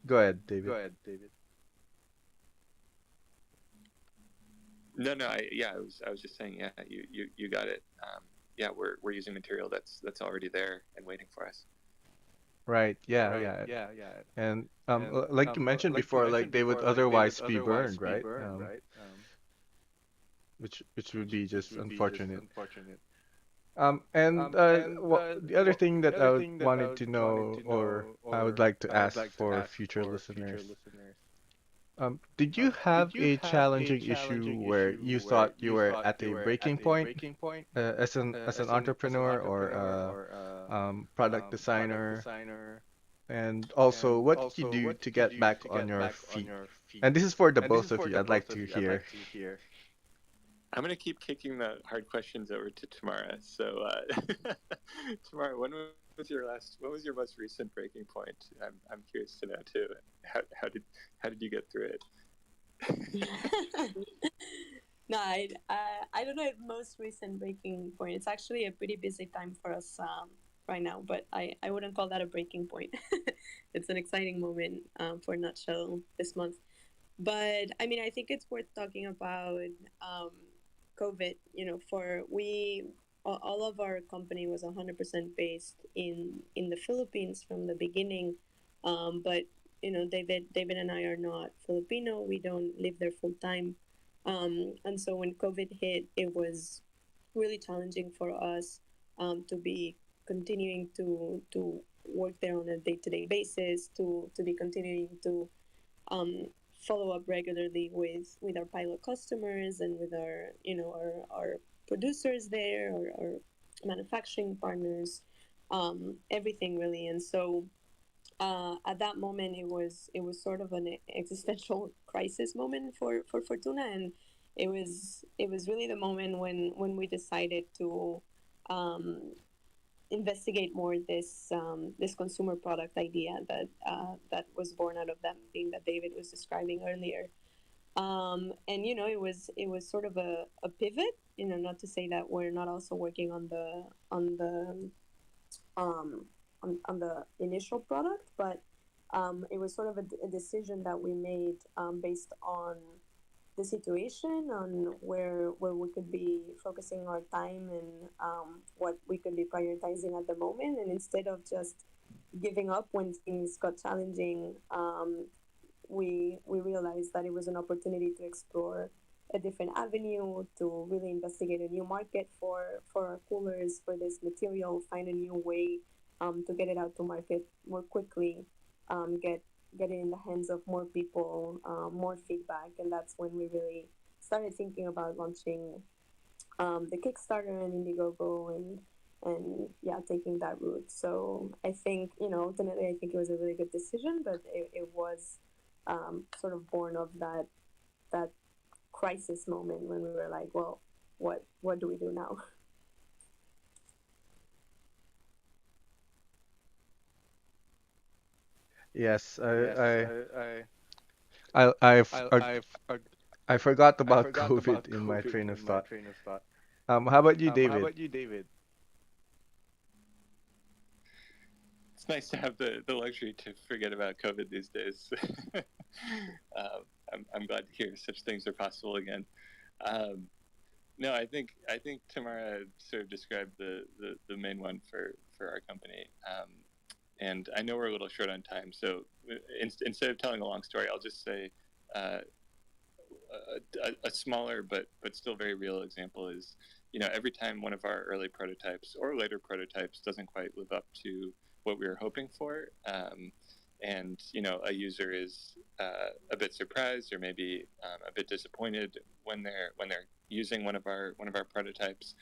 Go ahead, David. No, I was just saying, yeah, you got it. Yeah, we're using material that's already there and waiting for us. Right. Yeah. And like you mentioned before, like they would otherwise be burned, right? Which would be just unfortunate. The other thing that I would wanted to know, or I would like to ask for future listeners, did you have a challenging issue where you thought you were at a breaking point, as an entrepreneur or a product designer? And also, what did you do to get back on your feet? And this is for the both of you. I'd like to hear. I'm gonna keep kicking the hard questions over to Tamara. So, Tamara, when was your most recent breaking point? I'm curious to know too. How did you get through it? No, I don't know if most recent breaking point. It's actually a pretty busy time for us right now, but I wouldn't call that a breaking point. It's an exciting moment for Nutshell this month. But I mean, I think it's worth talking about COVID. For all of our company was 100% based in the Philippines from the beginning. But David and I are not Filipino. We don't live there full time. And so when COVID hit, it was really challenging for us to be continuing to work there on a day-to-day basis, to be continuing to um, follow up regularly with our pilot customers and with our producers there, our manufacturing partners, everything really. And so at that moment, it was sort of an existential crisis moment for Fortuna, and it was really the moment when we decided to um, investigate more this consumer product idea that was born out of that thing that David was describing earlier. And it was sort of a pivot. Not to say that we're not also working um, on the initial product, but it was sort of a decision that we made based on the situation, on where we could be focusing our time and what we could be prioritizing at the moment. And instead of just giving up when things got challenging, we realized that it was an opportunity to explore a different avenue, to really investigate a new market for our coolers, for this material, find a new way to get it out to market more quickly, get it in the hands of more people, more feedback. And that's when we really started thinking about launching the Kickstarter and Indiegogo, and yeah, taking that route. So I think, ultimately, I think it was a really good decision, but it was sort of born of that crisis moment when we were like, well, what do we do now? Yes, I forgot about COVID in my train of thought. How about you, David? It's nice to have the luxury to forget about COVID these days. I'm glad to hear such things are possible again. No, I think Tamara sort of described the main one for our company. And I know we're a little short on time, so instead of telling a long story, I'll just say a smaller but still very real example is, every time one of our early prototypes or later prototypes doesn't quite live up to what we were hoping for. And a user is a bit surprised or maybe a bit disappointed when they're using one of our prototypes.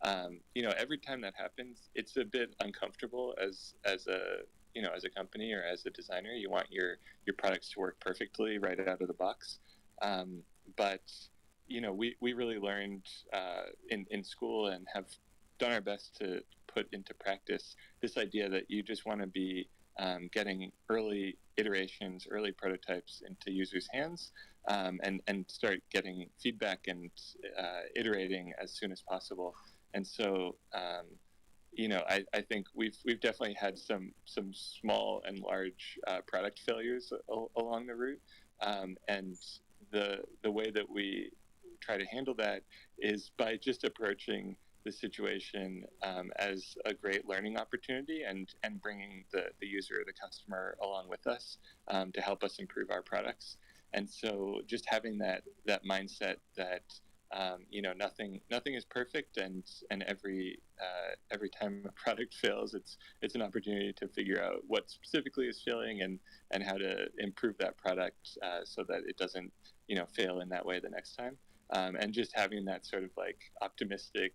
Every time that happens, it's a bit uncomfortable as a company or as a designer. You want your products to work perfectly right out of the box. But we really learned in school and have done our best to put into practice this idea that you just want to be getting early iterations, early prototypes into users' hands, and start getting feedback and iterating as soon as possible. And so, I think we've definitely had some small and large product failures along the route, and the way that we try to handle that is by just approaching the situation as a great learning opportunity and bringing the user or the customer along with us to help us improve our products. And so just having that mindset that nothing is perfect, and every time a product fails, it's an opportunity to figure out what specifically is failing and how to improve that product so that it doesn't fail in that way the next time. And just having that sort of like optimistic,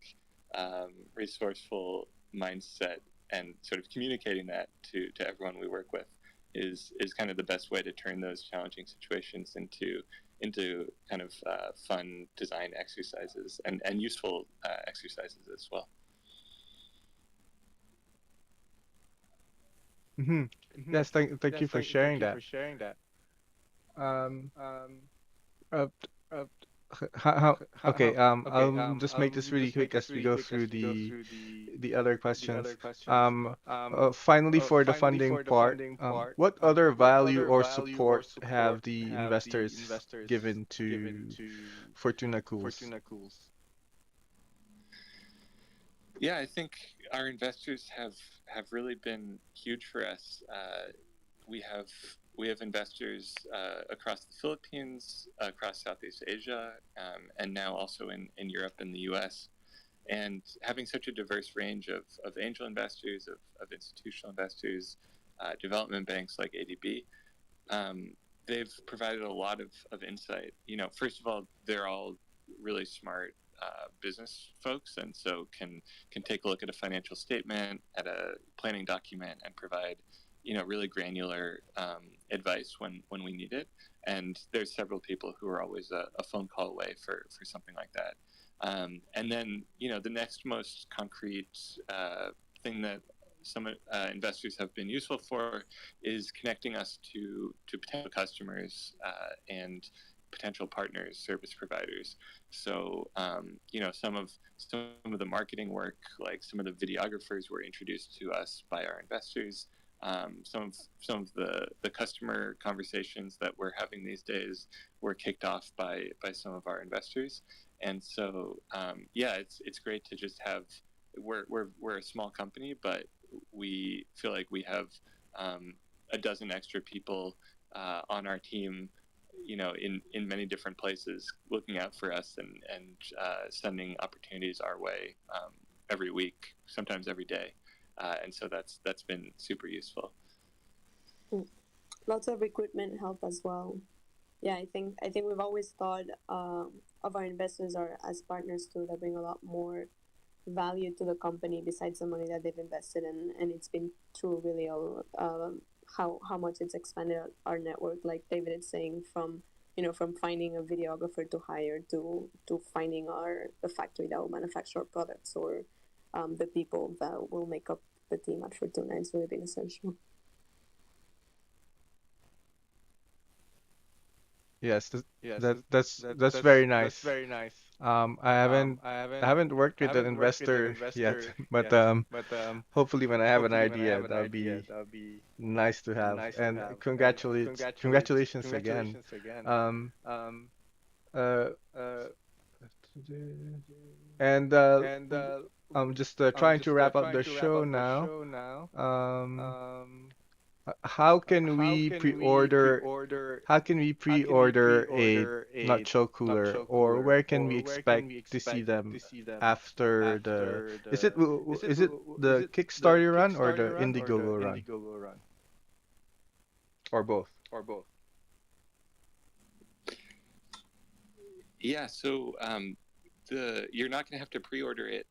resourceful mindset and sort of communicating that to everyone we work with is kind of the best way to turn those challenging situations into kind of fun design exercises and useful exercises as well. Yes, thank you for sharing that. Um, uh, okay, I'll just make this really quick as we go through the other questions. Finally, for the funding part, what other value or support have the investors given to Fortuna Cools? Yeah, I think our investors have really been huge for us. We have investors across the Philippines, across Southeast Asia, and now also in Europe and the US. And having such a diverse range of angel investors, of institutional investors, development banks like ADB, they've provided a lot of insight. First of all, they're all really smart business folks, and so can take a look at a financial statement, at a planning document, and provide really granular advice when we need it. And there's several people who are always a phone call away for something like that. And then the next most concrete thing that some investors have been useful for is connecting us to potential customers and potential partners, service providers. So some of the marketing work, like some of the videographers, were introduced to us by our investors. Some of the customer conversations that we're having these days were kicked off by some of our investors. And so it's great to just have, we're a small company, but we feel like we have a dozen extra people on our team, in many different places, looking out for us and sending opportunities our way every week, sometimes every day. And so that's been super useful. Lots of recruitment help as well. Yeah, I think we've always thought of our investors are as partners too, that bring a lot more value to the company besides the money that they've invested in. And it's been true really how much it's expanded our network, like David is saying, from finding a videographer to hire to finding the factory that will manufacture our products, or the people that will make up the team at Fortuna. It's really been essential. Yes, that's very nice. I haven't worked with an investor yet, but hopefully when I have an idea, that'll be nice to have. And congratulations again. Um, uh, and I'm just trying to wrap up the show now. How can we pre-order? How can we pre-order a nutshell cooler, or where can we expect to see them after the? Is it the Kickstarter run or the Indiegogo run, or both? Yeah, so you're not going to have to pre-order it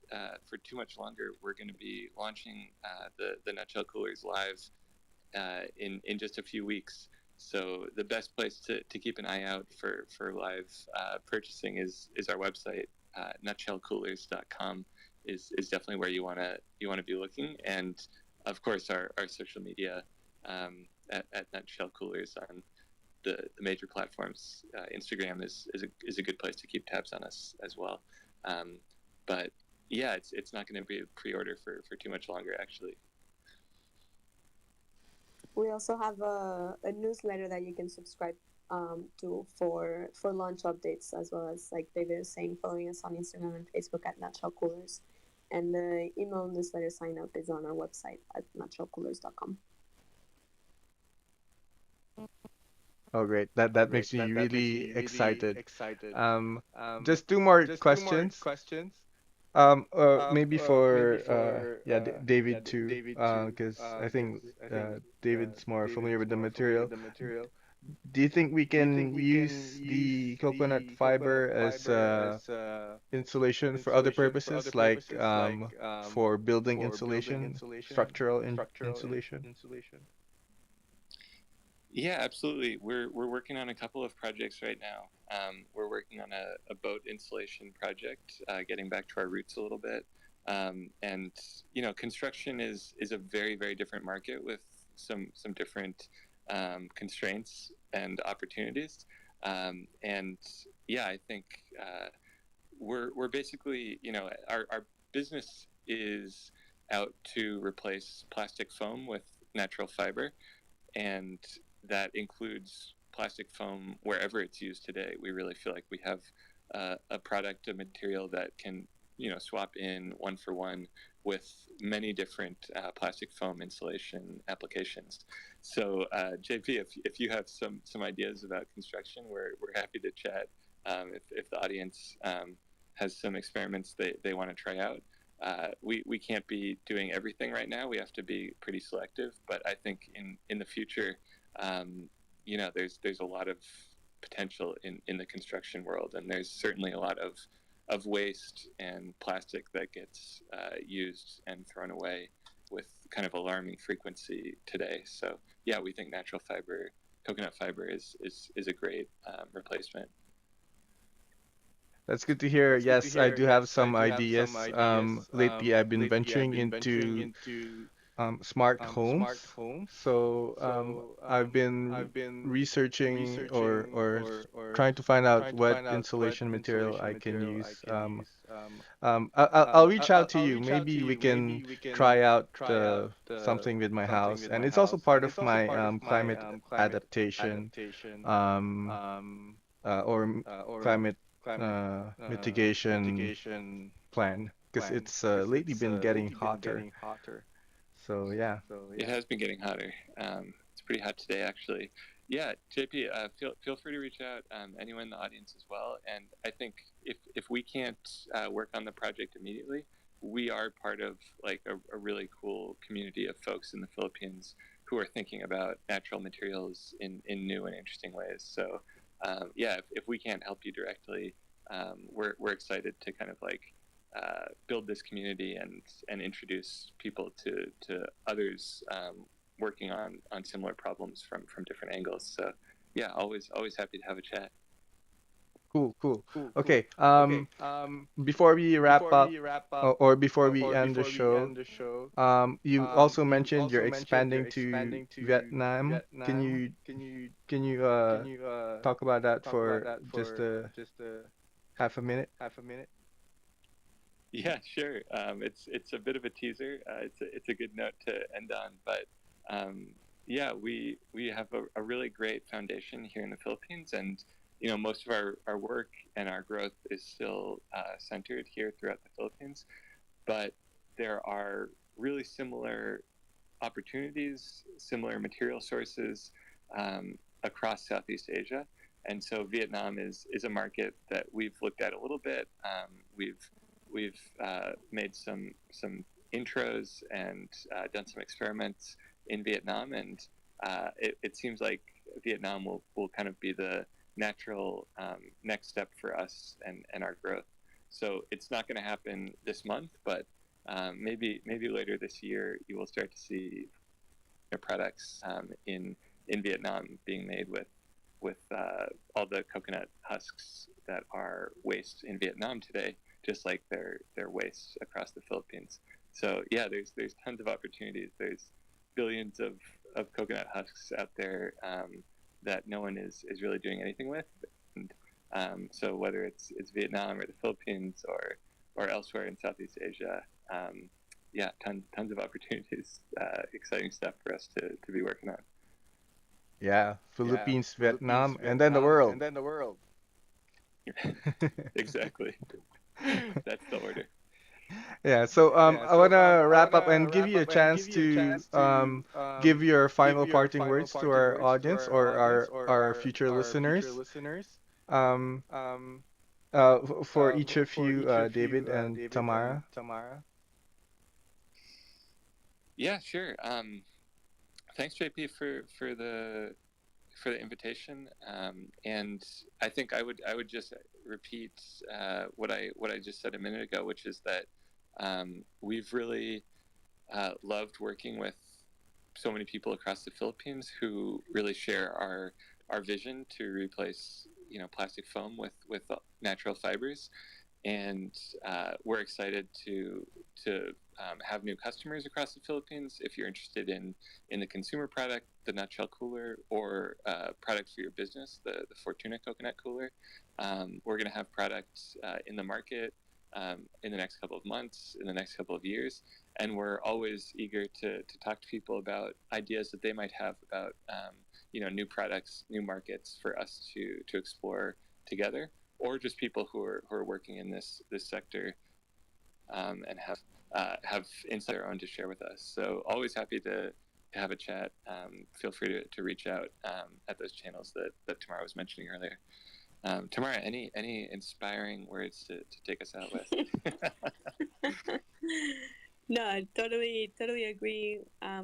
for too much longer. We're going to be launching the Nutshell Coolers live in just a few weeks. So the best place to keep an eye out for live purchasing is our website. Nutshellcoolers.com is definitely where you want to be looking, and of course our social media at Nutshell Coolers on the major platforms. Instagram is a good place to keep tabs on us as well. But yeah, it's not going to be a pre-order for too much longer, actually. We also have a newsletter that you can subscribe to for launch updates, as well as, like David was saying, following us on Instagram and Facebook at Nutshell Coolers. And the email newsletter sign up is on our website at nutshellcoolers.com. Oh, great. That makes me really excited. Just two more questions. Maybe for David too, because I think David's more familiar with the material. Do you think we can use the coconut fiber as insulation for other purposes, like for building insulation, insulation? Yeah, absolutely. We're working on a couple of projects right now. We're working on a boat insulation project, getting back to our roots a little bit. And construction is a very, very different market with some different constraints and opportunities. And yeah, I think we're basically, our business is out to replace plastic foam with natural fiber, and that includes plastic foam wherever it's used today. We really feel like we have a product, a material that can, swap in one for one with many different plastic foam insulation applications. So JP, if you have some ideas about construction, we're happy to chat. If the audience has some experiments they want to try out. We can't be doing everything right now. We have to be pretty selective, but I think in the future, there's a lot of potential in the construction world, and there's certainly a lot of waste and plastic that gets used and thrown away with kind of alarming frequency today. So yeah, we think natural fiber, coconut fiber is a great replacement. That's good to hear. Yes, I do have some ideas. Lately I've been venturing into smart homes. So I've been researching or trying to find out what insulation material I can use. I'll reach out to you. Maybe we can try out something with my house, and it's also part of my climate adaptation um, or climate mitigation plan, because it's lately been getting hotter. So yeah. It has been getting hotter. It's pretty hot today, actually. Yeah, JP, feel free to reach out, anyone in the audience as well. And I think if we can't work on the project immediately, we are part of like a really cool community of folks in the Philippines who are thinking about natural materials in new and interesting ways. So yeah, if we can't help you directly, we're excited to kind of like build this community and introduce people to others working on similar problems from different angles. So yeah, always happy to have a chat. Cool. Okay. Before we wrap up, or before we end the show, you also mentioned you're expanding to Vietnam. Can you talk about that for just a half a minute? Yeah, sure. It's a bit of a teaser. It's a good note to end on, but yeah, we have a really great foundation here in the Philippines, and most of our work and our growth is still centered here throughout the Philippines, but there are really similar opportunities, similar material sources across Southeast Asia. And so Vietnam is a market that we've looked at a little bit. We've made some intros and done some experiments in Vietnam, and it seems like Vietnam will kind of be the natural next step for us and our growth. So it's not going to happen this month, but maybe later this year you will start to see products in Vietnam being made with all the coconut husks that are waste in Vietnam today, just like they're waste across the Philippines. So yeah, there's tons of opportunities. There's billions of coconut husks out there that no one is really doing anything with. And so whether it's Vietnam or the Philippines or elsewhere in Southeast Asia, yeah, tons of opportunities, exciting stuff for us to be working on. Yeah, Philippines, Vietnam, and then the world. Exactly. That's the order. Yeah, so I wanna wrap up and give you a chance to give your final parting words to our audience or our future listeners. Um, for each of you, David and Tamara. Yeah, sure. Thanks, JP, for the invitation. And I think I would just repeat what I just said a minute ago, which is that we've really loved working with so many people across the Philippines who really share our vision to replace plastic foam with natural fibers, and we're excited to have new customers across the Philippines. If you're interested in the consumer product, the nutshell cooler, or product for your business, the Fortuna coconut cooler, we're going to have products in the market in the next couple of months, in the next couple of years, and we're always eager to talk to people about ideas that they might have about new products, new markets for us to explore together, or just people who are working in this sector and have insight their own to share with us. So always happy to have a chat. Feel free to reach out at those channels that Tamara was mentioning earlier. Tamara, any inspiring words to take us out with? No, I totally agree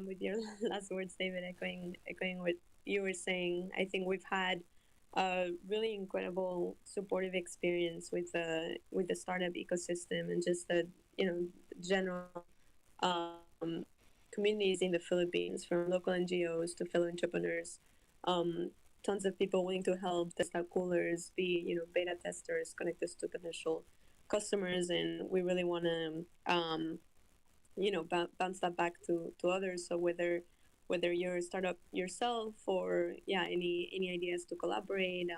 with your last words, David. Echoing what you were saying. I think we've had a really incredible supportive experience with the startup ecosystem and just the general communities in the Philippines, from local NGOs to fellow entrepreneurs. Tons of people willing to help test out coolers, be beta testers, connect us to potential customers, and we really want to bounce that back to others. So whether you're a startup yourself or any ideas to collaborate,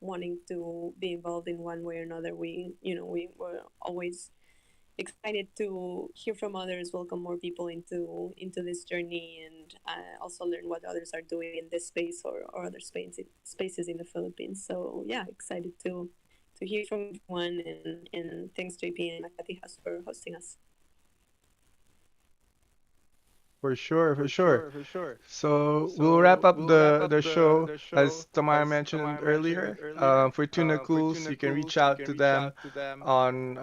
wanting to be involved in one way or another, we're always excited to hear from others, welcome more people into this journey, and also learn what others are doing in this space or other spaces in the Philippines. So yeah, excited to hear from everyone, and thanks JP and Makati House for hosting us. For sure. So we'll wrap up the show as Tamara mentioned earlier. Fortuna Cools, you can reach out to them on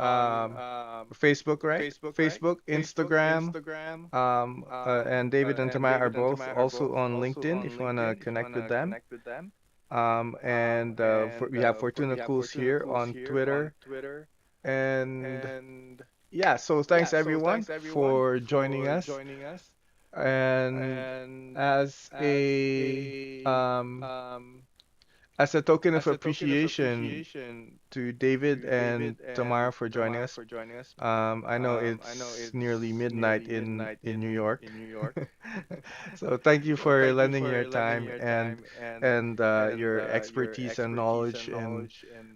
Facebook, right? Facebook, Instagram, and David and Tamara are both also on LinkedIn if you want to connect with them. We have Fortuna Cools here on Twitter. And yeah, so thanks everyone for joining us. And as a um, as a token of appreciation to David and Tamara for joining us, I know it's nearly midnight in New York, so thank you for lending your time and your expertise and knowledge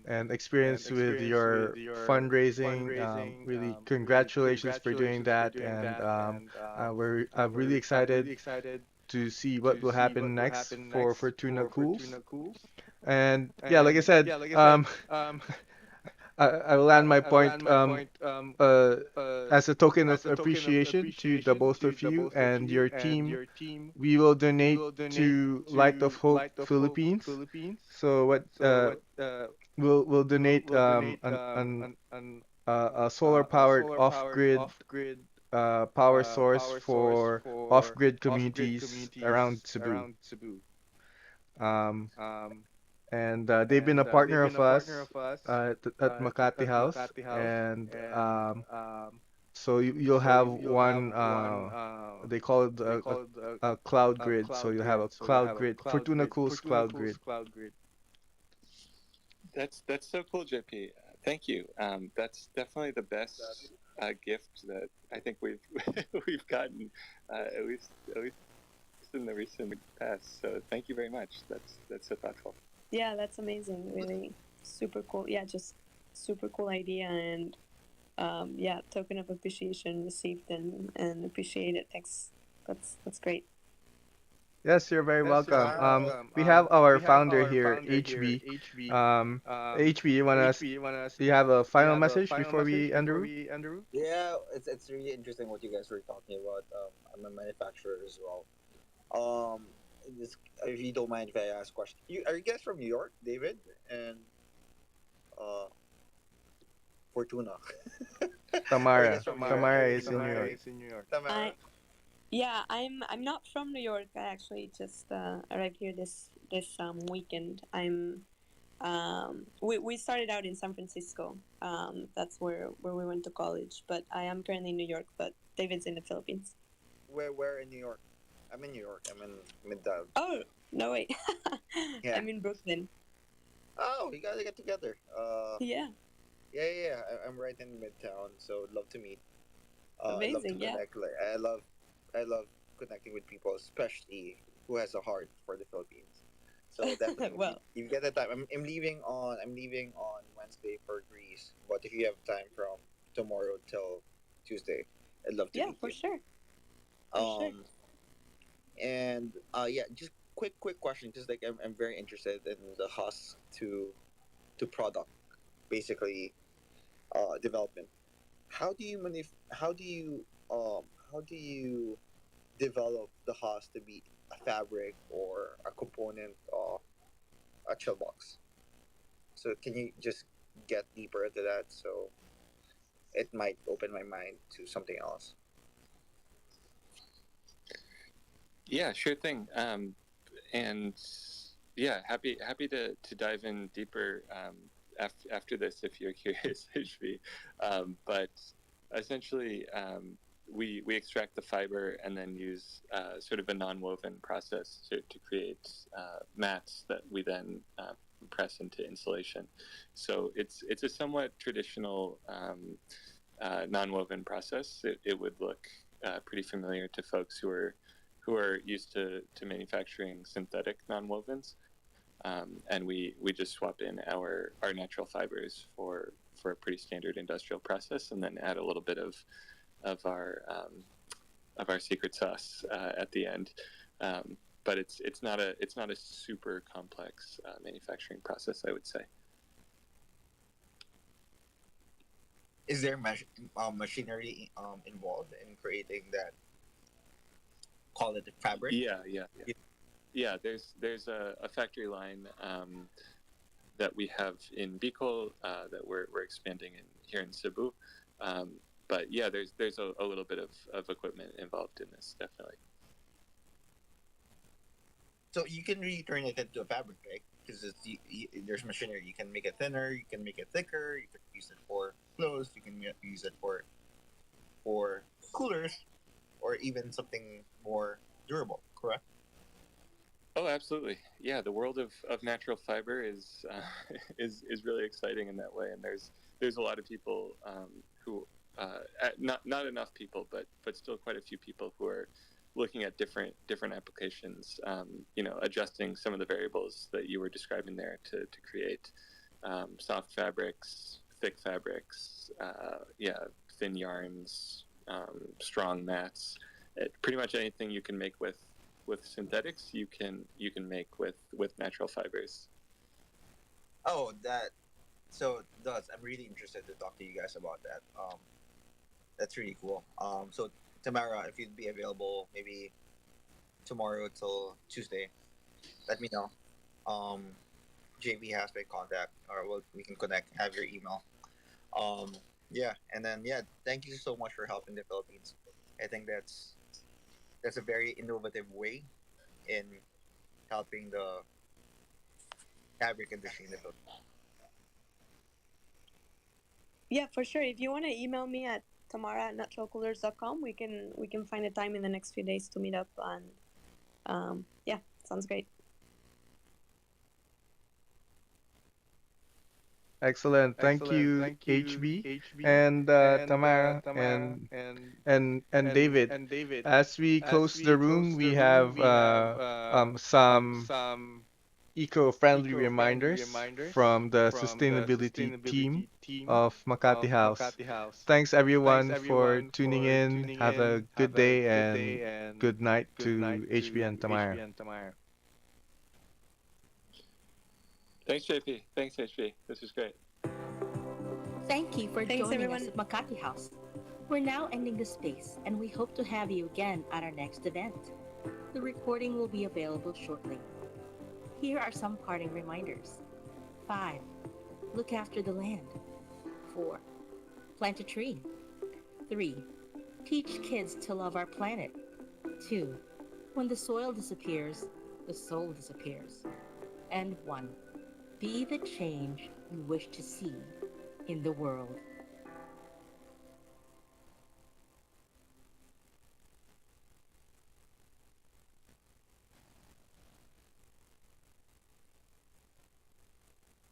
and experience with your fundraising. Really, congratulations for doing that, and I'm really excited to see what will happen next for Fortuna Cools. And yeah, like I said, I will land my point. Uh, as a token of appreciation to the both of you and your team, we will donate to Light of Hope Philippines. So what we'll donate a solar powered off grid power source for off grid communities around Cebu. Um, and they've been a partner of us at Makati House, and so you'll have one. They call it a cloud grid. So you have a cloud grid, Fortuna Cools cloud grid. That's so cool, JP. Thank you. That's definitely the best gift that I think we've we've gotten, at least in the recent past. So thank you very much. That's so thoughtful. Yeah, that's amazing. Really super cool. Yeah, just super cool idea, and yeah, token of appreciation received and appreciated. Thanks. That's great. Yes, you're very welcome. We have our founder here, HB. HB, do you have a final message before we end the room? Yeah, it's really interesting what you guys were talking about. I'm a manufacturer as well. This, if you don't mind if I ask a question, are you guys from New York, David and uh, Fortuna? Tamara. Tamara is in New York. Tamara? Yeah, I'm not from New York. I actually just arrived here this weekend. We started out in San Francisco. That's where we went to college. But I am currently in New York. But David's in the Philippines. Where in New York? I'm in New York. I'm in Midtown. Oh no, wait. Yeah. I'm in Brooklyn. Oh, we gotta get together. Yeah. Yeah. I'm right in Midtown, so I'd love to meet. Amazing. I love to connect. Like, I love connecting with people, especially who has a heart for the Philippines. So definitely, well, you get the time. I'm leaving on Wednesday for Greece, but if you have time from tomorrow till Tuesday, I'd love to meet you. Yeah, for sure. And yeah, just quick question. Just like I'm very interested in the husk to product, basically, development. How do you develop the husk to be a fabric or a component of a chill box? So can you just get deeper into that? So it might open my mind to something else. Yeah, sure thing. And yeah, happy to dive in deeper after this if you're curious, HV. But essentially, we extract the fiber and then use sort of a non-woven process to create mats that we then press into insulation. So it's a somewhat traditional non-woven process. It would look pretty familiar to folks who are used to manufacturing synthetic nonwovens, and we just swap in our natural fibers for a pretty standard industrial process, and then add a little bit of our secret sauce at the end. But it's not a super complex manufacturing process, I would say. Is there machinery involved in creating that? Call it the fabric. Yeah. There's a factory line that we have in Bicol that we're expanding here in Cebu. But yeah, there's a little bit of equipment involved in this, definitely. So you can really turn it into a fabric, right? Because there's machinery. You can make it thinner. You can make it thicker. You can use it for clothes. You can use it for coolers, or even something more durable. Correct? Oh, absolutely. Yeah, the world of natural fiber is really exciting in that way, and there's a lot of people who not enough people, but still quite a few people who are looking at different applications. Adjusting some of the variables that you were describing there to create soft fabrics, thick fabrics, thin yarns, strong mats. Pretty much anything you can make with synthetics, you can make with natural fibers. Oh, So thus, I'm really interested to talk to you guys about that. That's really cool. So Tamara, if you'd be available, maybe tomorrow till Tuesday, let me know. Um, JB has my contact, or we can connect. Have your email. Um, yeah, and then yeah, thank you so much for helping the Philippines. I think that's a very innovative way in helping the fabric industry in the Philippines. Yeah, for sure. If you want to email me at tamara@naturalcoolers.com, we can find a time in the next few days to meet up. And yeah, sounds great. Excellent. Thank Excellent. you, Thank you, HB HB and and Tamara Tamara and and David. David. As we As close the we room, close we the room, have we have some some eco-friendly eco-friendly reminders reminders from the from the sustainability team sustainability team of Makati of House. Makati House. Thanks Thanks everyone for everyone tuning for in. tuning Have a in. good Have a day good and day and good night good night to HB and to HB Tamara. and Tamara. Thanks, JP. Thanks, HP. This was great. Thank you for Thanks, joining us everyone. at Makati House. We're now ending the space, and we hope to have you again at our next event. The recording will be available shortly. Here are some parting reminders. 5. Look after the land. 4. Plant a tree. 3. Teach kids to love our planet. 2. When the soil disappears, the soul disappears. And 1. Be the change you wish to see in the world.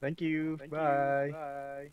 Thank you. Thank you. Bye. Bye.